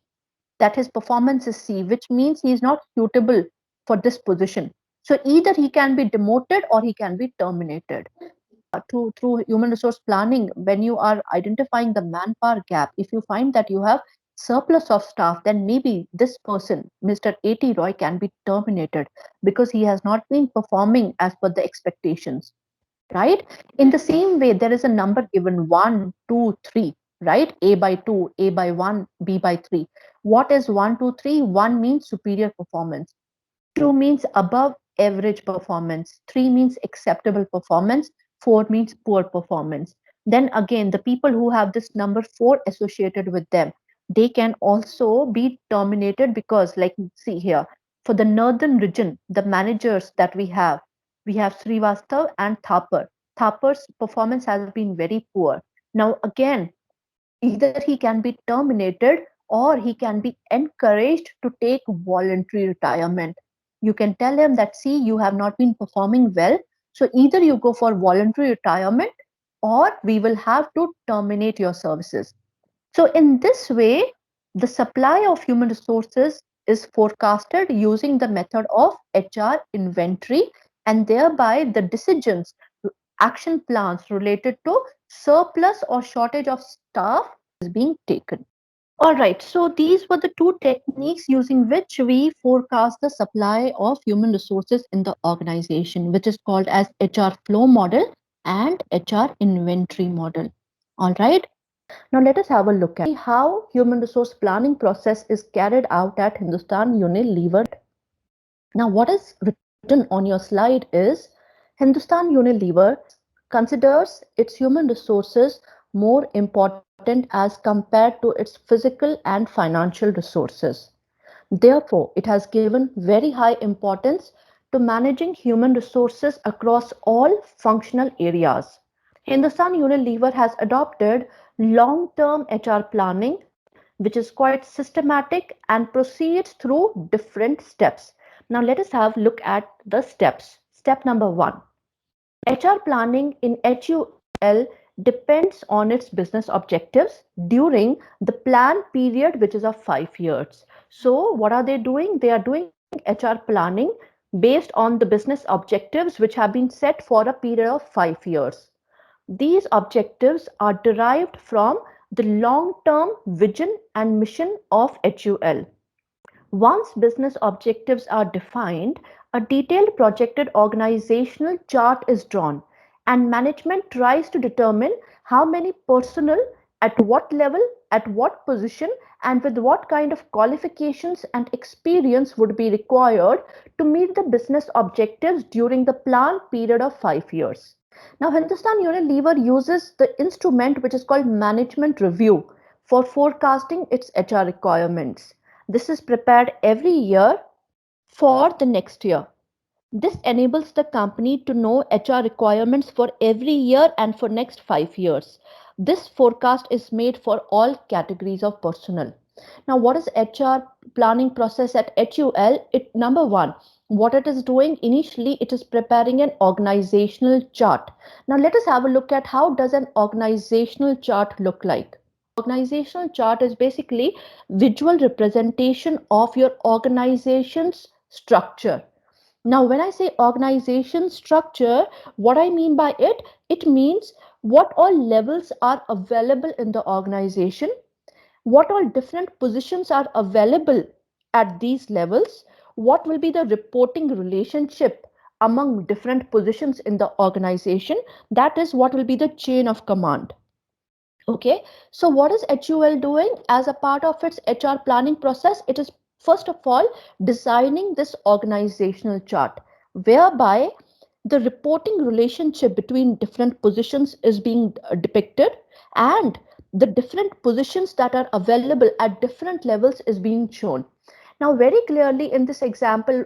that his performance is C, which means he is not suitable for this position. So either he can be demoted or he can be terminated. Through human resource planning, when you are identifying the manpower gap, if you find that you have surplus of staff, then maybe this person, Mr. A.T. Roy, can be terminated because he has not been performing as per the expectations, right? In the same way, there is a number given 1, 2, 3, right? A by 2, A by 1, B by 3. What is 1, 2, 3? 1 means superior performance. 2 means above average performance. 3 means acceptable performance. 4 means poor performance. Then again, the people who have this number 4 associated with them, they can also be terminated because, like, see here, for the northern region, the managers that we have Srivastav and Thapar. Thapar's performance has been very poor. Now, again, either he can be terminated or he can be encouraged to take voluntary retirement. You can tell him that, see, you have not been performing well, so either you go for voluntary retirement or we will have to terminate your services. So in this way, the supply of human resources is forecasted using the method of HR inventory, and thereby the decisions, action plans related to surplus or shortage of staff is being taken. All right, so these were the two techniques using which we forecast the supply of human resources in the organization, which is called as HR flow model and HR inventory model. All right, now let us have a look at how human resource planning process is carried out at Hindustan Unilever. Now what is written on your slide is Hindustan Unilever considers its human resources more important as compared to its physical and financial resources. Therefore, it has given very high importance to managing human resources across all functional areas. Hindustan Unilever has adopted long-term HR planning, which is quite systematic and proceeds through different steps. Now let us have a look at the steps. Step number 1. HR planning in HUL depends on its business objectives during the plan period, which is of 5 years. So what are they doing? They are doing HR planning based on the business objectives which have been set for a period of 5 years. These objectives are derived from the long-term vision and mission of HUL. Once business objectives are defined, a detailed projected organizational chart is drawn, and management tries to determine how many personnel, at what level, at what position, and with what kind of qualifications and experience would be required to meet the business objectives during the planned period of 5 years. Now, Hindustan Unilever uses the instrument which is called management review for forecasting its HR requirements. This is prepared every year for the next year. This enables the company to know HR requirements for every year and for next 5 years. This forecast is made for all categories of personnel. Now, what is HR planning process at HUL? Number one, what it is doing initially, it is preparing an organizational chart. Now, let us have a look at how does an organizational chart look like. Organizational chart is basically visual representation of your organization's structure. Now, when I say organization structure, what I mean by it, it means what all levels are available in the organization, what all different positions are available at these levels, what will be the reporting relationship among different positions in the organization. That is what will be the chain of command. Okay, so what is HUL doing as a part of its HR planning process? It is first of all designing this organizational chart whereby the reporting relationship between different positions is being depicted, and the different positions that are available at different levels is being shown. Now, very clearly in this example,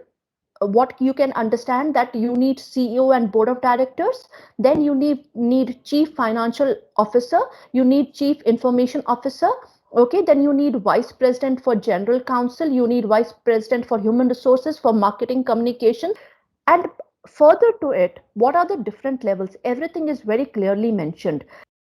what you can understand that you need CEO and board of directors, then you need chief financial officer, you need chief information officer, okay, then you need vice president for general counsel, you need vice president for human resources, for marketing communication, and further to it, what are the different levels? Everything is very clearly mentioned.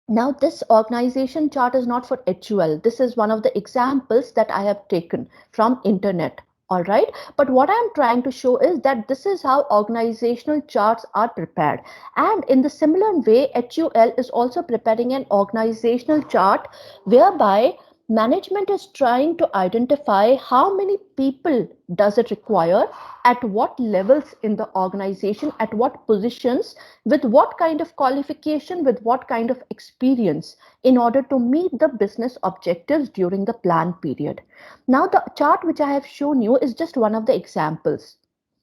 Now, this organization chart is not for HUL. This is one of the examples that I have taken from internet. All right. But what I'm trying to show is that this is how organizational charts are prepared. And in the similar way, HUL is also preparing an organizational chart whereby management is trying to identify how many people does it require, at what levels in the organization, at what positions, with what kind of qualification, with what kind of experience, in order to meet the business objectives during the plan period. Now, the chart which I have shown you is just one of the examples.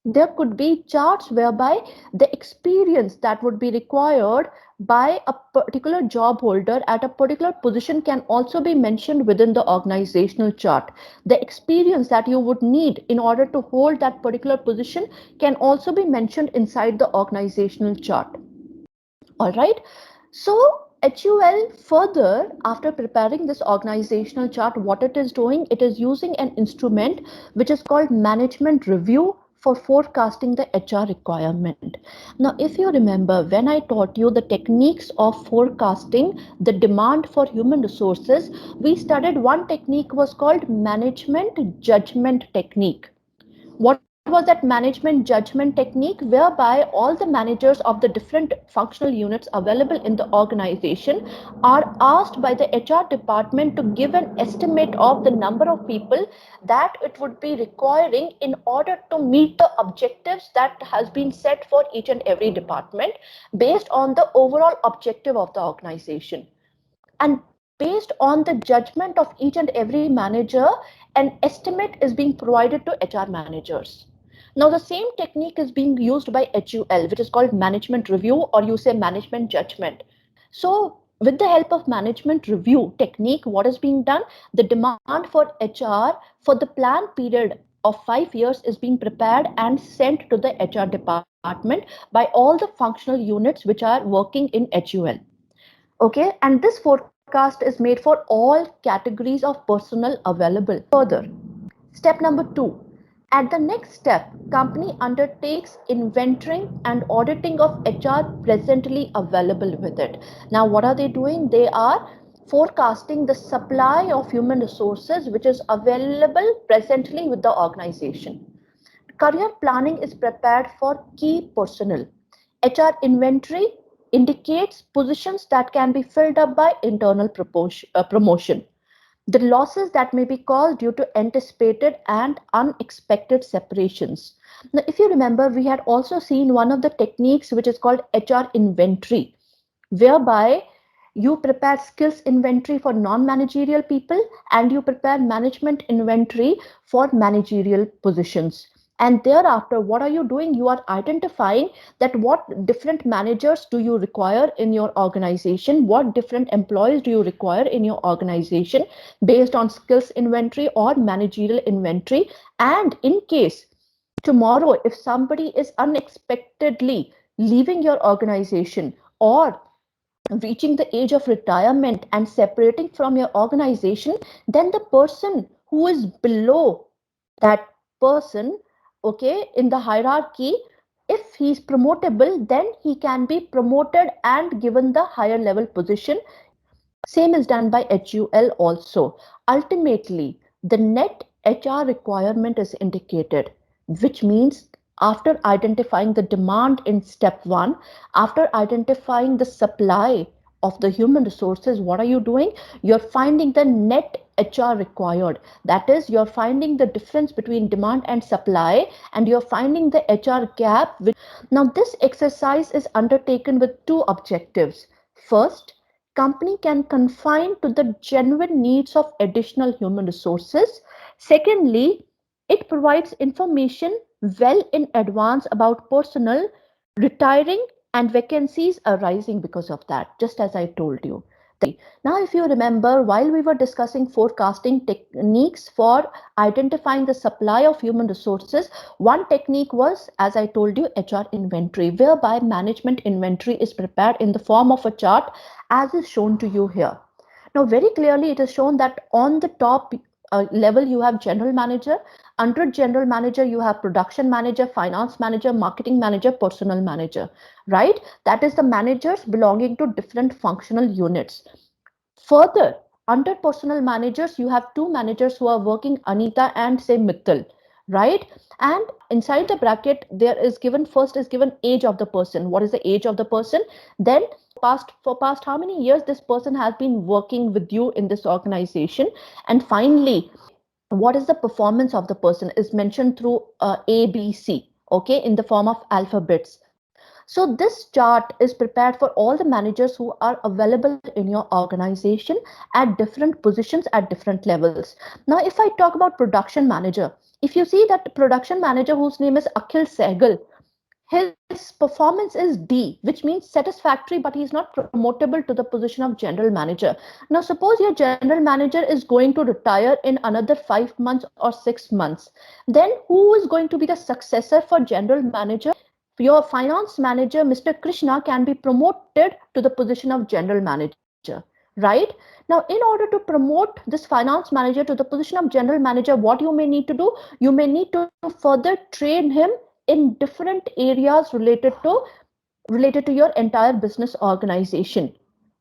There could be charts whereby the experience that would be required by a particular job holder at a particular position can also be mentioned within the organizational chart. The experience that you would need in order to hold that particular position can also be mentioned inside the organizational chart. All right. So HUL further, after preparing this organizational chart, what it is doing, it is using an instrument which is called management review for forecasting the HR requirement. Now, if you remember, when I taught you the techniques of forecasting the demand for human resources, we studied one technique was called management judgment technique. What was that management judgment technique? Whereby all the managers of the different functional units available in the organization are asked by the HR department to give an estimate of the number of people that it would be requiring in order to meet the objectives that has been set for each and every department based on the overall objective of the organization. And based on the judgment of each and every manager, an estimate is being provided to HR managers. Now, the same technique is being used by HUL, which is called management review, or you say management judgment. So, with the help of management review technique, what is being done? The demand for HR for the plan period of 5 years is being prepared and sent to the HR department by all the functional units which are working in HUL. Okay, and this forecast is made for all categories of personnel available. Further, step number 2. At the next step, company undertakes inventorying and auditing of HR presently available with it. Now, what are they doing? They are forecasting the supply of human resources which is available presently with the organization. Career planning is prepared for key personnel. HR inventory indicates positions that can be filled up by internal promotion. The losses that may be caused due to anticipated and unexpected separations. Now, if you remember, we had also seen one of the techniques which is called HR inventory, whereby you prepare skills inventory for non-managerial people and you prepare management inventory for managerial positions. And thereafter, what are you doing? You are identifying that what different managers do you require in your organization, what different employees do you require in your organization based on skills inventory or managerial inventory. And in case tomorrow, if somebody is unexpectedly leaving your organization or reaching the age of retirement and separating from your organization, then the person who is below that person, okay, in the hierarchy, if he's promotable, then he can be promoted and given the higher level position. Same is done by HUL also. Ultimately, the net HR requirement is indicated, which means after identifying the demand in step one, after identifying the supply of the human resources, what are you doing? You're finding the net HR required. That is, you're finding the difference between demand and supply, and you're finding the HR gap. Now, this exercise is undertaken with two objectives. First, company can confine to the genuine needs of additional human resources. Secondly, it provides information well in advance about personnel retiring and vacancies arising because of that, just as I told you. Now, if you remember, while we were discussing forecasting techniques for identifying the supply of human resources, one technique was, as I told you, HR inventory, whereby management inventory is prepared in the form of a chart as is shown to you here. Now, very clearly, it is shown that on the top level, you have general manager. Under general manager, you have production manager, finance manager, marketing manager, personnel manager, right? That is the managers belonging to different functional units. Further, under personnel managers, you have two managers who are working, Anita and say Mittal, right? And inside the bracket, there is given first is given age of the person. What is the age of the person? Then for past how many years this person has been working with you in this organization, and finally, what is the performance of the person is mentioned through ABC, okay, in the form of alphabets. So this chart is prepared for all the managers who are available in your organization at different positions at different levels. Now, if I talk about production manager, if you see that production manager whose name is Akhil Sehgal, his performance is D, which means satisfactory, but he's not promotable to the position of general manager. Now, suppose your general manager is going to retire in another 5 months or 6 months. Then who is going to be the successor for general manager? Your finance manager, Mr. Krishna, can be promoted to the position of general manager, right? Now, in order to promote this finance manager to the position of general manager, what you may need to do? You may need to further train him in different areas related to your entire business organization,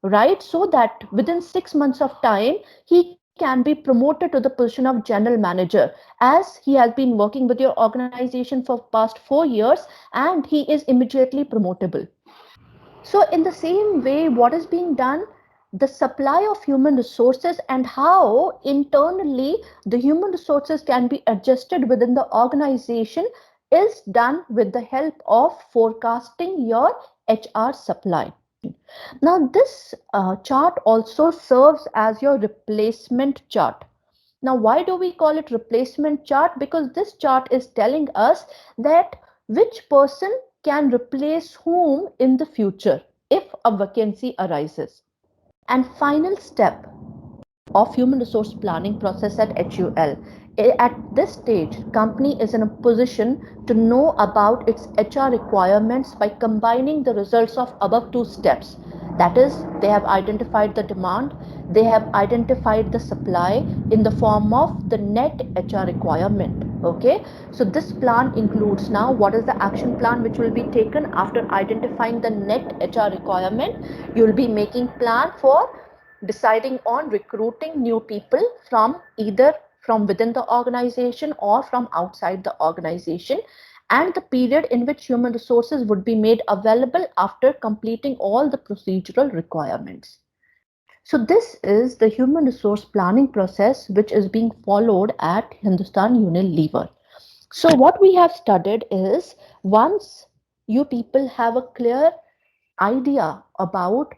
right? So that within 6 months of time, he can be promoted to the position of general manager, as he has been working with your organization for past 4 years and he is immediately promotable. So in the same way, what is being done? The supply of human resources and how internally the human resources can be adjusted within the organization is done with the help of forecasting your HR supply. Now, this chart also serves as your replacement chart. Now, why do we call it replacement chart? Because this chart is telling us that which person can replace whom in the future if a vacancy arises. And final step of human resource planning process at HUL. At this stage, company is in a position to know about its HR requirements by combining the results of above two steps. That is, they have identified the demand, they have identified the supply in the form of the net HR requirement. Okay, so this plan includes now what is the action plan which will be taken after identifying the net HR requirement. You will be making plan for deciding on recruiting new people from either from within the organization or from outside the organization, and the period in which human resources would be made available after completing all the procedural requirements. So this is the human resource planning process which is being followed at Hindustan Unilever. So what we have studied is, once you people have a clear idea about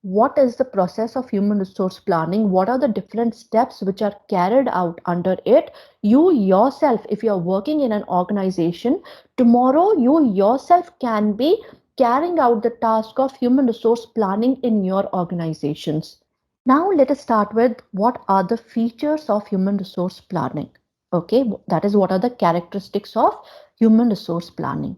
what is the process of human resource planning, what are the different steps which are carried out under it, you yourself, if you are working in an organization, tomorrow you yourself can be carrying out the task of human resource planning in your organizations. Now let us start with what are the features of human resource planning. Okay, that is, what are the characteristics of human resource planning.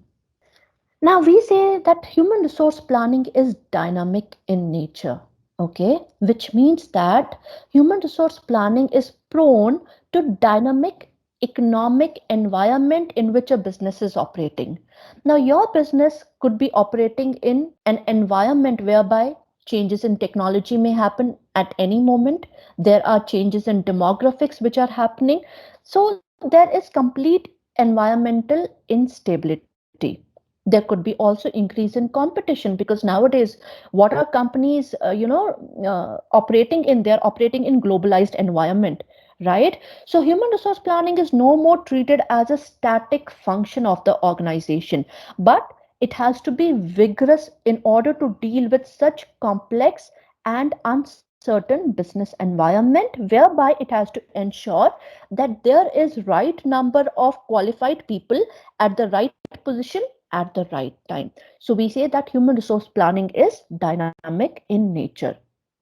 Now we say that human resource planning is dynamic in nature, okay, which means that human resource planning is prone to dynamic economic environment in which a business is operating. Now your business could be operating in an environment whereby changes in technology may happen at any moment. There are changes in demographics which are happening. So there is complete environmental instability. There could be also increase in competition, because nowadays what are companies operating in, they're operating in globalized environment, right? So human resource planning is no more treated as a static function of the organization, but it has to be vigorous in order to deal with such complex and uncertain business environment, whereby it has to ensure that there is right number of qualified people at the right position at the right time. So we say that human resource planning is dynamic in nature.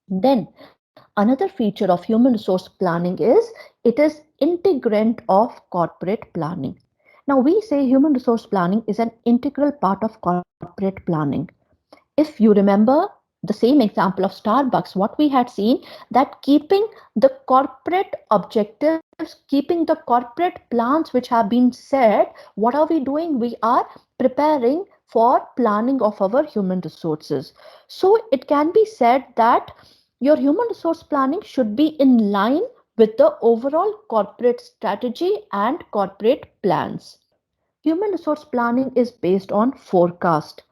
Then another feature of human resource planning is it is integrant of corporate planning. Now we say human resource planning is an integral part of corporate planning. If you remember the same example of Starbucks, what we had seen, that keeping the corporate objectives, keeping the corporate plans which have been set, what are we doing? We are preparing for planning of our human resources. So it can be said that your human resource planning should be in line with the overall corporate strategy and corporate plans. Human resource planning is based on forecast.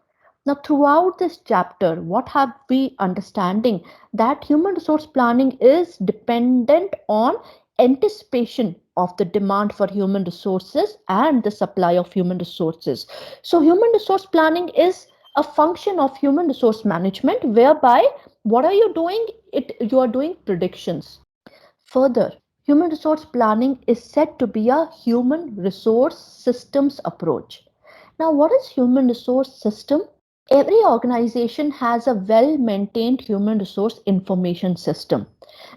Now, throughout this chapter, what have we understanding that human resource planning is dependent on anticipation of the demand for human resources and the supply of human resources. So, human resource planning is a function of human resource management, whereby what are you doing? You are doing predictions. Further, human resource planning is said to be a human resource systems approach. Now, what is human resource system? Every organization has a well maintained human resource information system.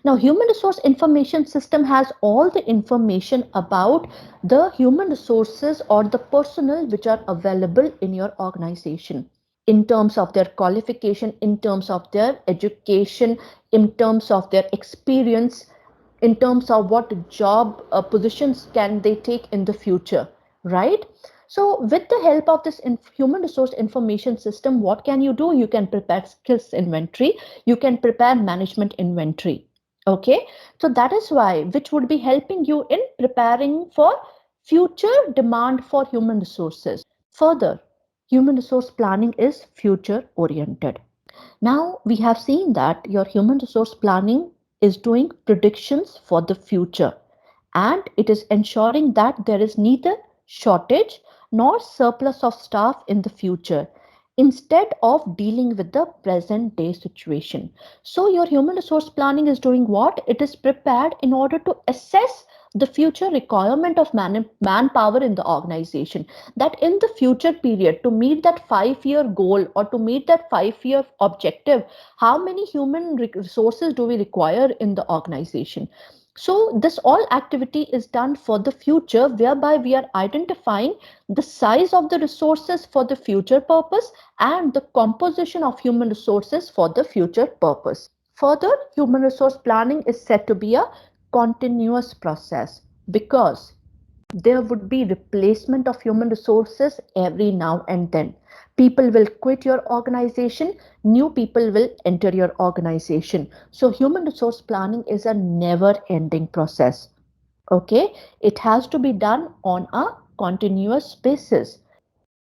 Now, human resource information system has all the information about the human resources or the personnel which are available in your organization, in terms of their qualification, in terms of their education, in terms of their experience, in terms of what job positions can they take in the future, right? So with the help of this human resource information system, what can you do? You can prepare skills inventory, you can prepare management inventory. Okay, so that is why, which would be helping you in preparing for future demand for human resources. Further, human resource planning is future oriented. Now we have seen that your human resource planning is doing predictions for the future, and it is ensuring that there is neither shortage nor surplus of staff in the future, instead of dealing with the present day situation. So your human resource planning is doing what? It is prepared in order to assess the future requirement of manpower in the organization, that in the future period, to meet that 5-year goal or to meet that 5-year objective, how many human resources do we require in the organization? So this all activity is done for the future, whereby we are identifying the size of the resources for the future purpose and the composition of human resources for the future purpose. Further, human resource planning is said to be a continuous process, because there would be replacement of human resources every now and then. People will quit your organization, new people will enter your organization. So human resource planning is a never ending process. Okay, it has to be done on a continuous basis.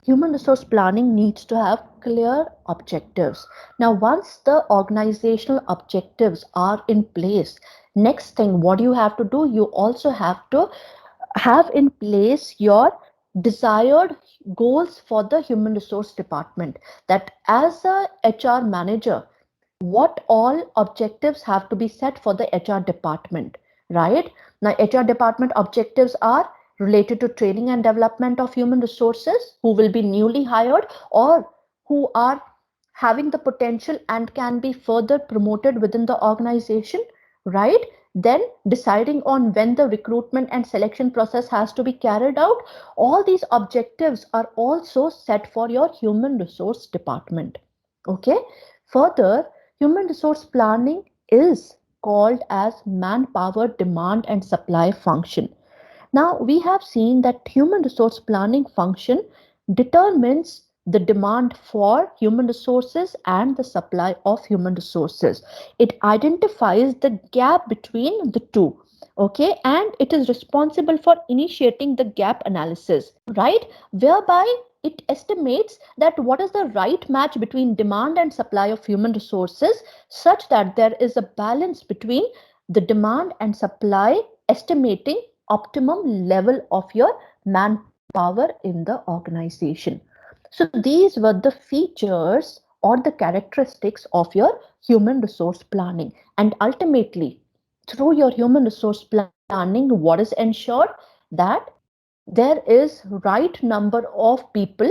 Human resource planning needs to have clear objectives. Now, once the organizational objectives are in place, next thing what you have to do, you also have to have in place your desired goals for the human resource department. That as a HR manager, what all objectives have to be set for the HR department, right? Now, HR department objectives are related to training and development of human resources who will be newly hired or who are having the potential and can be further promoted within the organization, right? Then deciding on when the recruitment and selection process has to be carried out. All these objectives are also set for your human resource department. Okay. Further, human resource planning is called as manpower demand and supply function. Now, we have seen that human resource planning function determines the demand for human resources and the supply of human resources. It identifies the gap between the two. Okay, and it is responsible for initiating the gap analysis, right? Whereby it estimates that what is the right match between demand and supply of human resources such that there is a balance between the demand and supply, estimating optimum level of your manpower in the organization. So these were the features or the characteristics of your human resource planning. And ultimately, through your human resource planning, what is ensured? That there is right number of people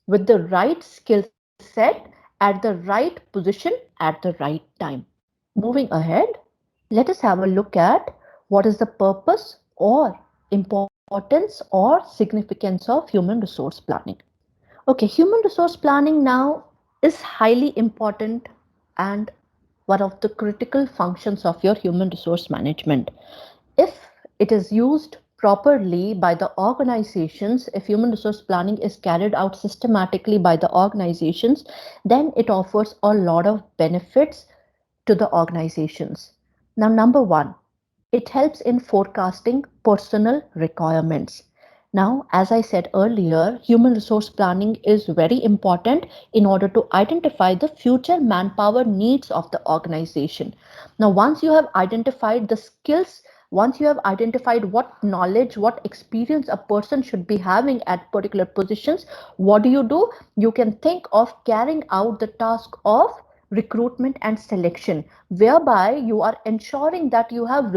with the right skill set at the right position at the right time. Moving ahead, let us have a look at what is the purpose or importance or significance of human resource planning. Okay, human resource planning now is highly important and one of the critical functions of your human resource management. If it is used properly by the organizations, if human resource planning is carried out systematically by the organizations, then it offers a lot of benefits to the organizations. Now, number one, it helps in forecasting personal requirements. Now, as I said earlier, human resource planning is very important in order to identify the future manpower needs of the organization. Now, once you have identified the skills, once you have identified what knowledge, what experience a person should be having at particular positions, what do? You can think of carrying out the task of recruitment and selection, whereby you are ensuring that you have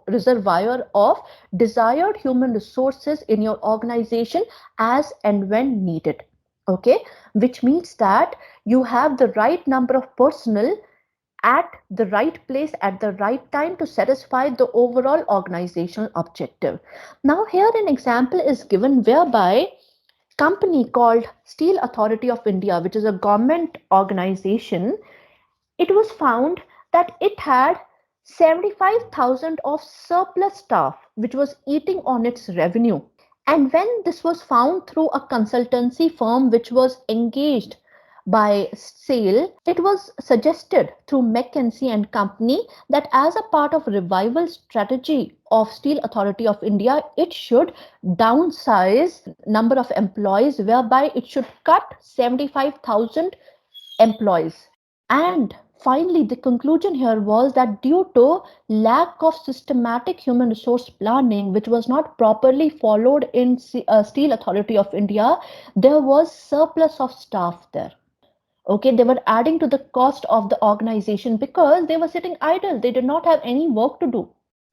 reservoir of desired human resources in your organization as and when needed. Okay, which means that you have the right number of personnel at the right place at the right time to satisfy the overall organizational objective. Now, here an example is given whereby company called Steel Authority of India, which is a government organization, it was found that it had 75,000 of surplus staff, which was eating on its revenue. And when this was found through a consultancy firm which was engaged by SAIL, it was suggested through McKinsey and Company that as a part of revival strategy of Steel Authority of India, it should downsize number of employees, whereby it should cut 75,000 employees. And finally, the conclusion here was that due to lack of systematic human resource planning, which was not properly followed in Steel Authority of India, there was surplus of staff there. Okay, they were adding to the cost of the organization because they were sitting idle. They did not have any work to do.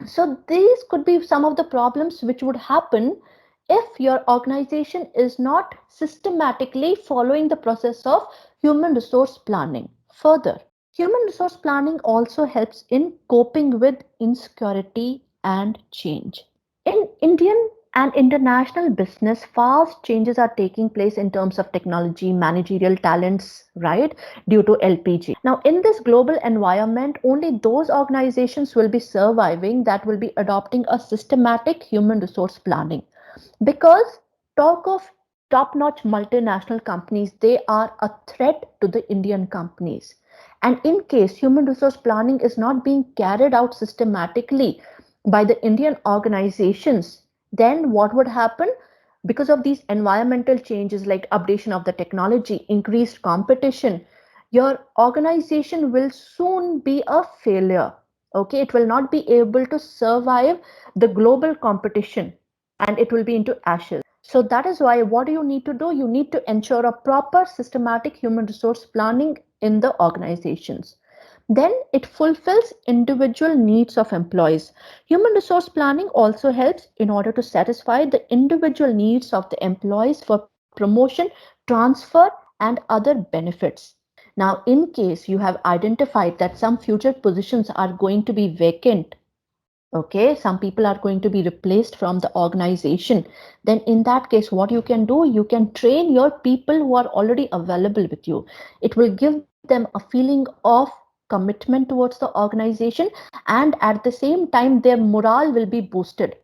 So these could be some of the problems which would happen if your organization is not systematically following the process of human resource planning. Further, human resource planning also helps in coping with insecurity and change. In Indian and international business, fast changes are taking place in terms of technology, managerial talents, right, due to LPG. Now, in this global environment, only those organizations will be surviving that will be adopting a systematic human resource planning. Because talk of top-notch multinational companies, they are a threat to the Indian companies. And in case human resource planning is not being carried out systematically by the Indian organizations, then what would happen? because of these environmental changes like updation of the technology, increased competition, your organization will soon be a failure. Okay, it will not be able to survive the global competition and it will be into ashes. So that is why what do you need to do? You need to ensure a proper systematic human resource planning in the organizations. Then it fulfills individual needs of employees. Human resource planning also helps in order to satisfy the individual needs of the employees for promotion, transfer, and other benefits. Now, in case you have identified that some future positions are going to be vacant, okay, some people are going to be replaced from the organization, then in that case what you can do, you can train your people who are already available with you. It will give them a feeling of commitment towards the organization, and at the same time their morale will be boosted.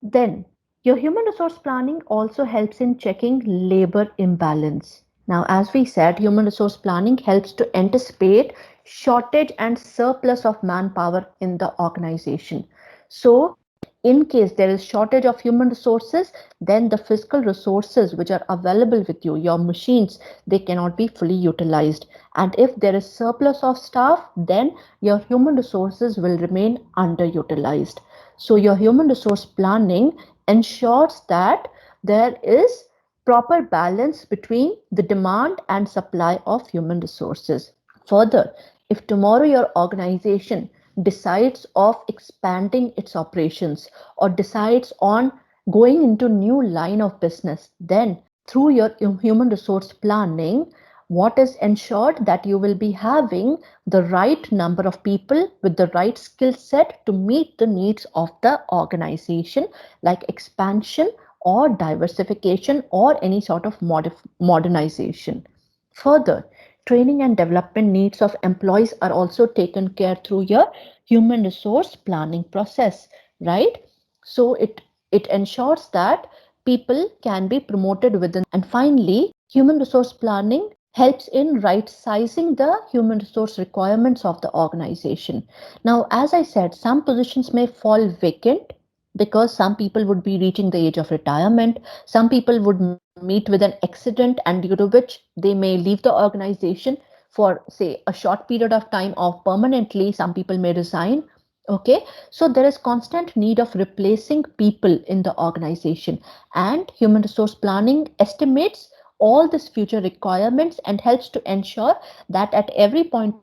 Then your human resource planning also helps in checking labor imbalance. Now, as we said, human resource planning helps to anticipate shortage and surplus of manpower in the organization. So, in case there is shortage of human resources, then the physical resources which are available with you, your machines, they cannot be fully utilized. And if there is surplus of staff, then your human resources will remain underutilized. So your human resource planning ensures that there is proper balance between the demand and supply of human resources. Further, if tomorrow your organization decides of expanding its operations or decides on going into new line of business, then through your human resource planning, what is ensured that you will be having the right number of people with the right skill set to meet the needs of the organization, like expansion or diversification or any sort of modernization. Further, training and development needs of employees are also taken care through your human resource planning process, right? So it ensures that people can be promoted within. And finally, human resource planning helps in right sizing the human resource requirements of the organization. Now, as I said, some positions may fall vacant because some people would be reaching the age of retirement, some people would meet with an accident, and due to which they may leave the organization for, say, a short period of time or permanently. Some people may resign. Okay, so there is constant need of replacing people in the organization, and human resource planning estimates all these future requirements and helps to ensure that at every point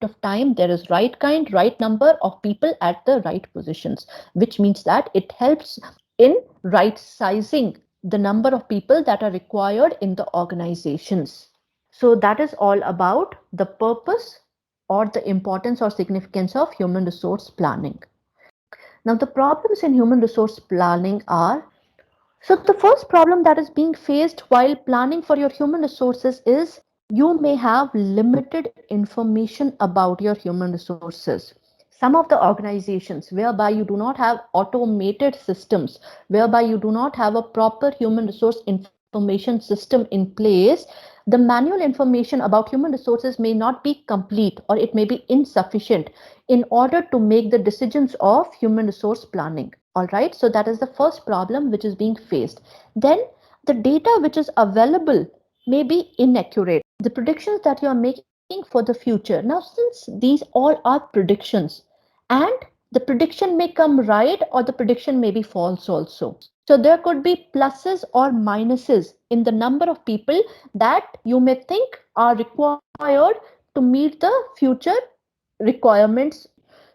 of time there is right kind, right number of people at the right positions, which means that it helps in right sizing the number of people that are required in the organizations. So that is all about the purpose or the importance or significance of human resource planning. Now, the problems in human resource planning are, so the first problem that is being faced while planning for your human resources is you may have limited information about your human resources. Some of the organizations whereby you do not have automated systems, whereby you do not have a proper human resource information system in place, the manual information about human resources may not be complete or it may be insufficient in order to make the decisions of human resource planning. All right, so that is the first problem which is being faced. Then the data which is available may be inaccurate. The predictions that you are making for the future. Now, since these all are predictions, and the prediction may come right or the prediction may be false also. So there could be pluses or minuses in the number of people that you may think are required to meet the future requirements.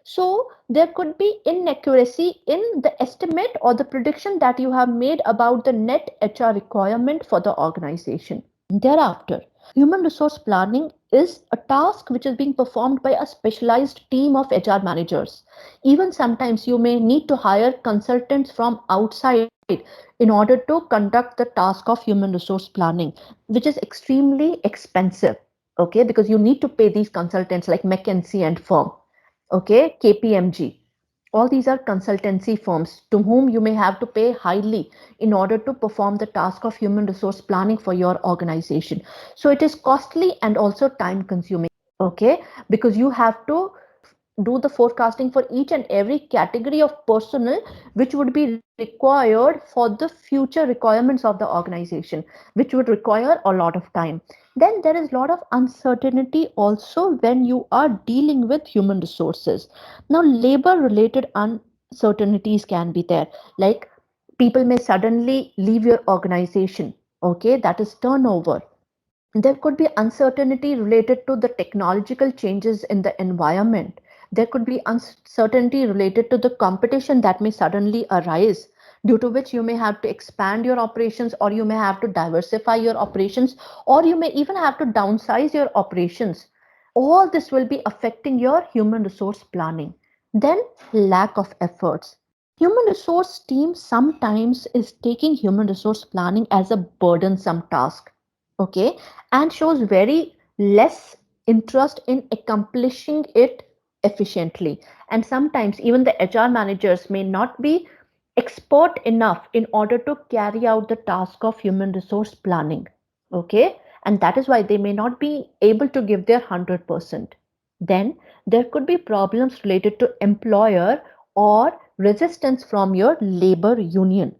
So there could be inaccuracy in the estimate or the prediction that you have made about the net HR requirement for the organization. Thereafter, human resource planning is a task which is being performed by a specialized team of HR managers. Even sometimes you may need to hire consultants from outside in order to conduct the task of human resource planning, which is extremely expensive. Okay, because you need to pay these consultants like McKinsey and firm. Okay, KPMG. All these are consultancy firms to whom you may have to pay highly in order to perform the task of human resource planning for your organization. So it is costly and also time consuming. Okay, because you have to do the forecasting for each and every category of personnel which would be required for the future requirements of the organization, which would require a lot of time. Then there is a lot of uncertainty also when you are dealing with human resources. Now, labor related uncertainties can be there, like people may suddenly leave your organization. Okay, that is turnover. There could be uncertainty related to the technological changes in the environment. There could be uncertainty related to the competition that may suddenly arise, due to which you may have to expand your operations, or you may have to diversify your operations, or you may even have to downsize your operations. All this will be affecting your human resource planning. Then, lack of efforts. Human resource team sometimes is taking human resource planning as a burdensome task, okay, and shows very less interest in accomplishing it efficiently. And sometimes even the HR managers may not be expert enough in order to carry out the task of human resource planning, okay, and that is why they may not be able to give their 100%. Then there could be problems related to employer or resistance from your labor union.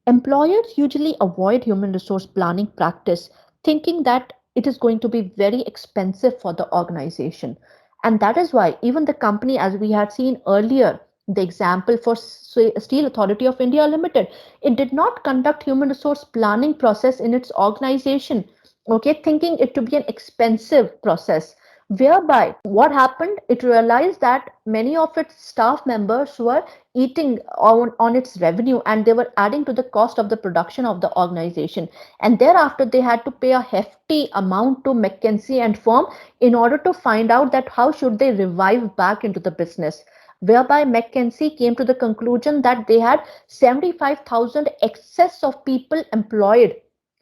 Employers usually avoid human resource planning practice, thinking that it is going to be very expensive for the organization. And that is why even the company, as we had seen earlier, the example for Steel Authority of India Limited, it did not conduct human resource planning process in its organization, okay, thinking it to be an expensive process. Whereby what happened, it realized that many of its staff members were eating on its revenue, and they were adding to the cost of the production of the organization. And thereafter they had to pay a hefty amount to McKinsey and firm in order to find out that how should they revive back into the business, whereby McKinsey came to the conclusion that they had 75,000 excess of people employed,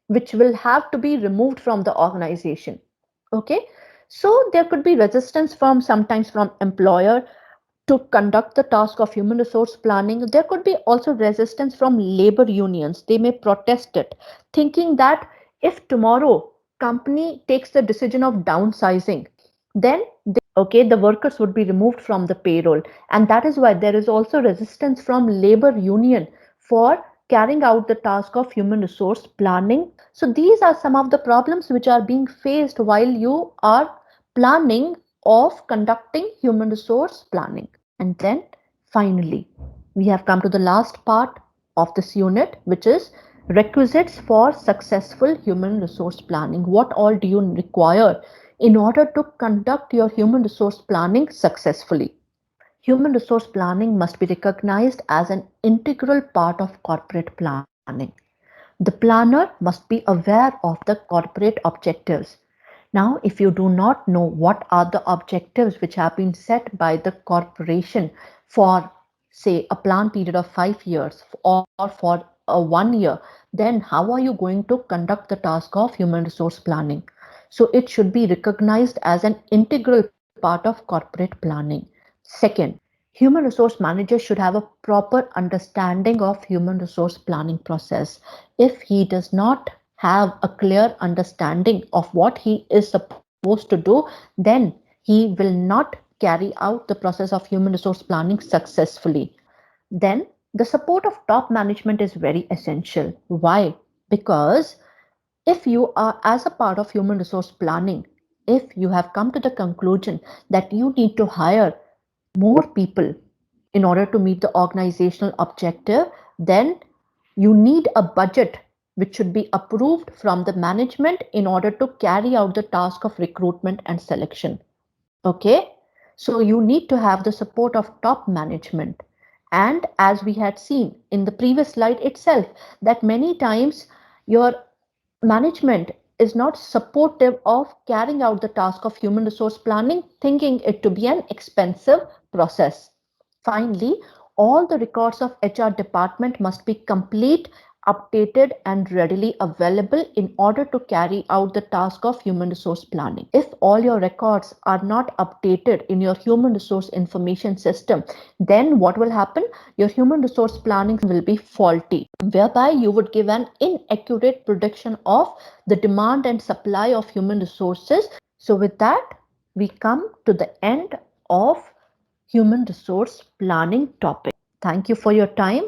which will have to be removed from the organization. Okay, so there could be resistance from sometimes from employer to conduct the task of human resource planning. There could be also resistance from labor unions. They may protest it, thinking that if tomorrow company takes the decision of downsizing, then okay, the workers would be removed from the payroll. And that is why there is also resistance from labor union for carrying out the task of human resource planning. So these are some of the problems which are being faced while you are planning of conducting human resource planning. And then finally, we have come to the last part of this unit, which is requisites for successful human resource planning. What all do you require in order to conduct your human resource planning successfully? Human resource planning must be recognized as an integral part of corporate planning. The planner must be aware of the corporate objectives. Now, if you do not know what are the objectives which have been set by the corporation for, say, a plan period of 5 years or for a 1 year, then how are you going to conduct the task of human resource planning? So it should be recognized as an integral part of corporate planning. Second, human resource managers should have a proper understanding of human resource planning process. If he does not have a clear understanding of what he is supposed to do, then he will not carry out the process of human resource planning successfully. Then the support of top management is very essential. Why? Because if you are as a part of human resource planning, if you have come to the conclusion that you need to hire more people in order to meet the organizational objective, then you need a budget which should be approved from the management in order to carry out the task of recruitment and selection. Okay, so you need to have the support of top management. And as we had seen in the previous slide itself, that many times your management is not supportive of carrying out the task of human resource planning, thinking it to be an expensive process. Finally, all the records of HR department must be complete, updated and readily available in order to carry out the task of human resource planning. If all your records are not updated in your human resource information system, then what will happen? Your human resource planning will be faulty, whereby you would give an inaccurate prediction of the demand and supply of human resources. So with that, we come to the end of human resource planning topic. Thank you for your time.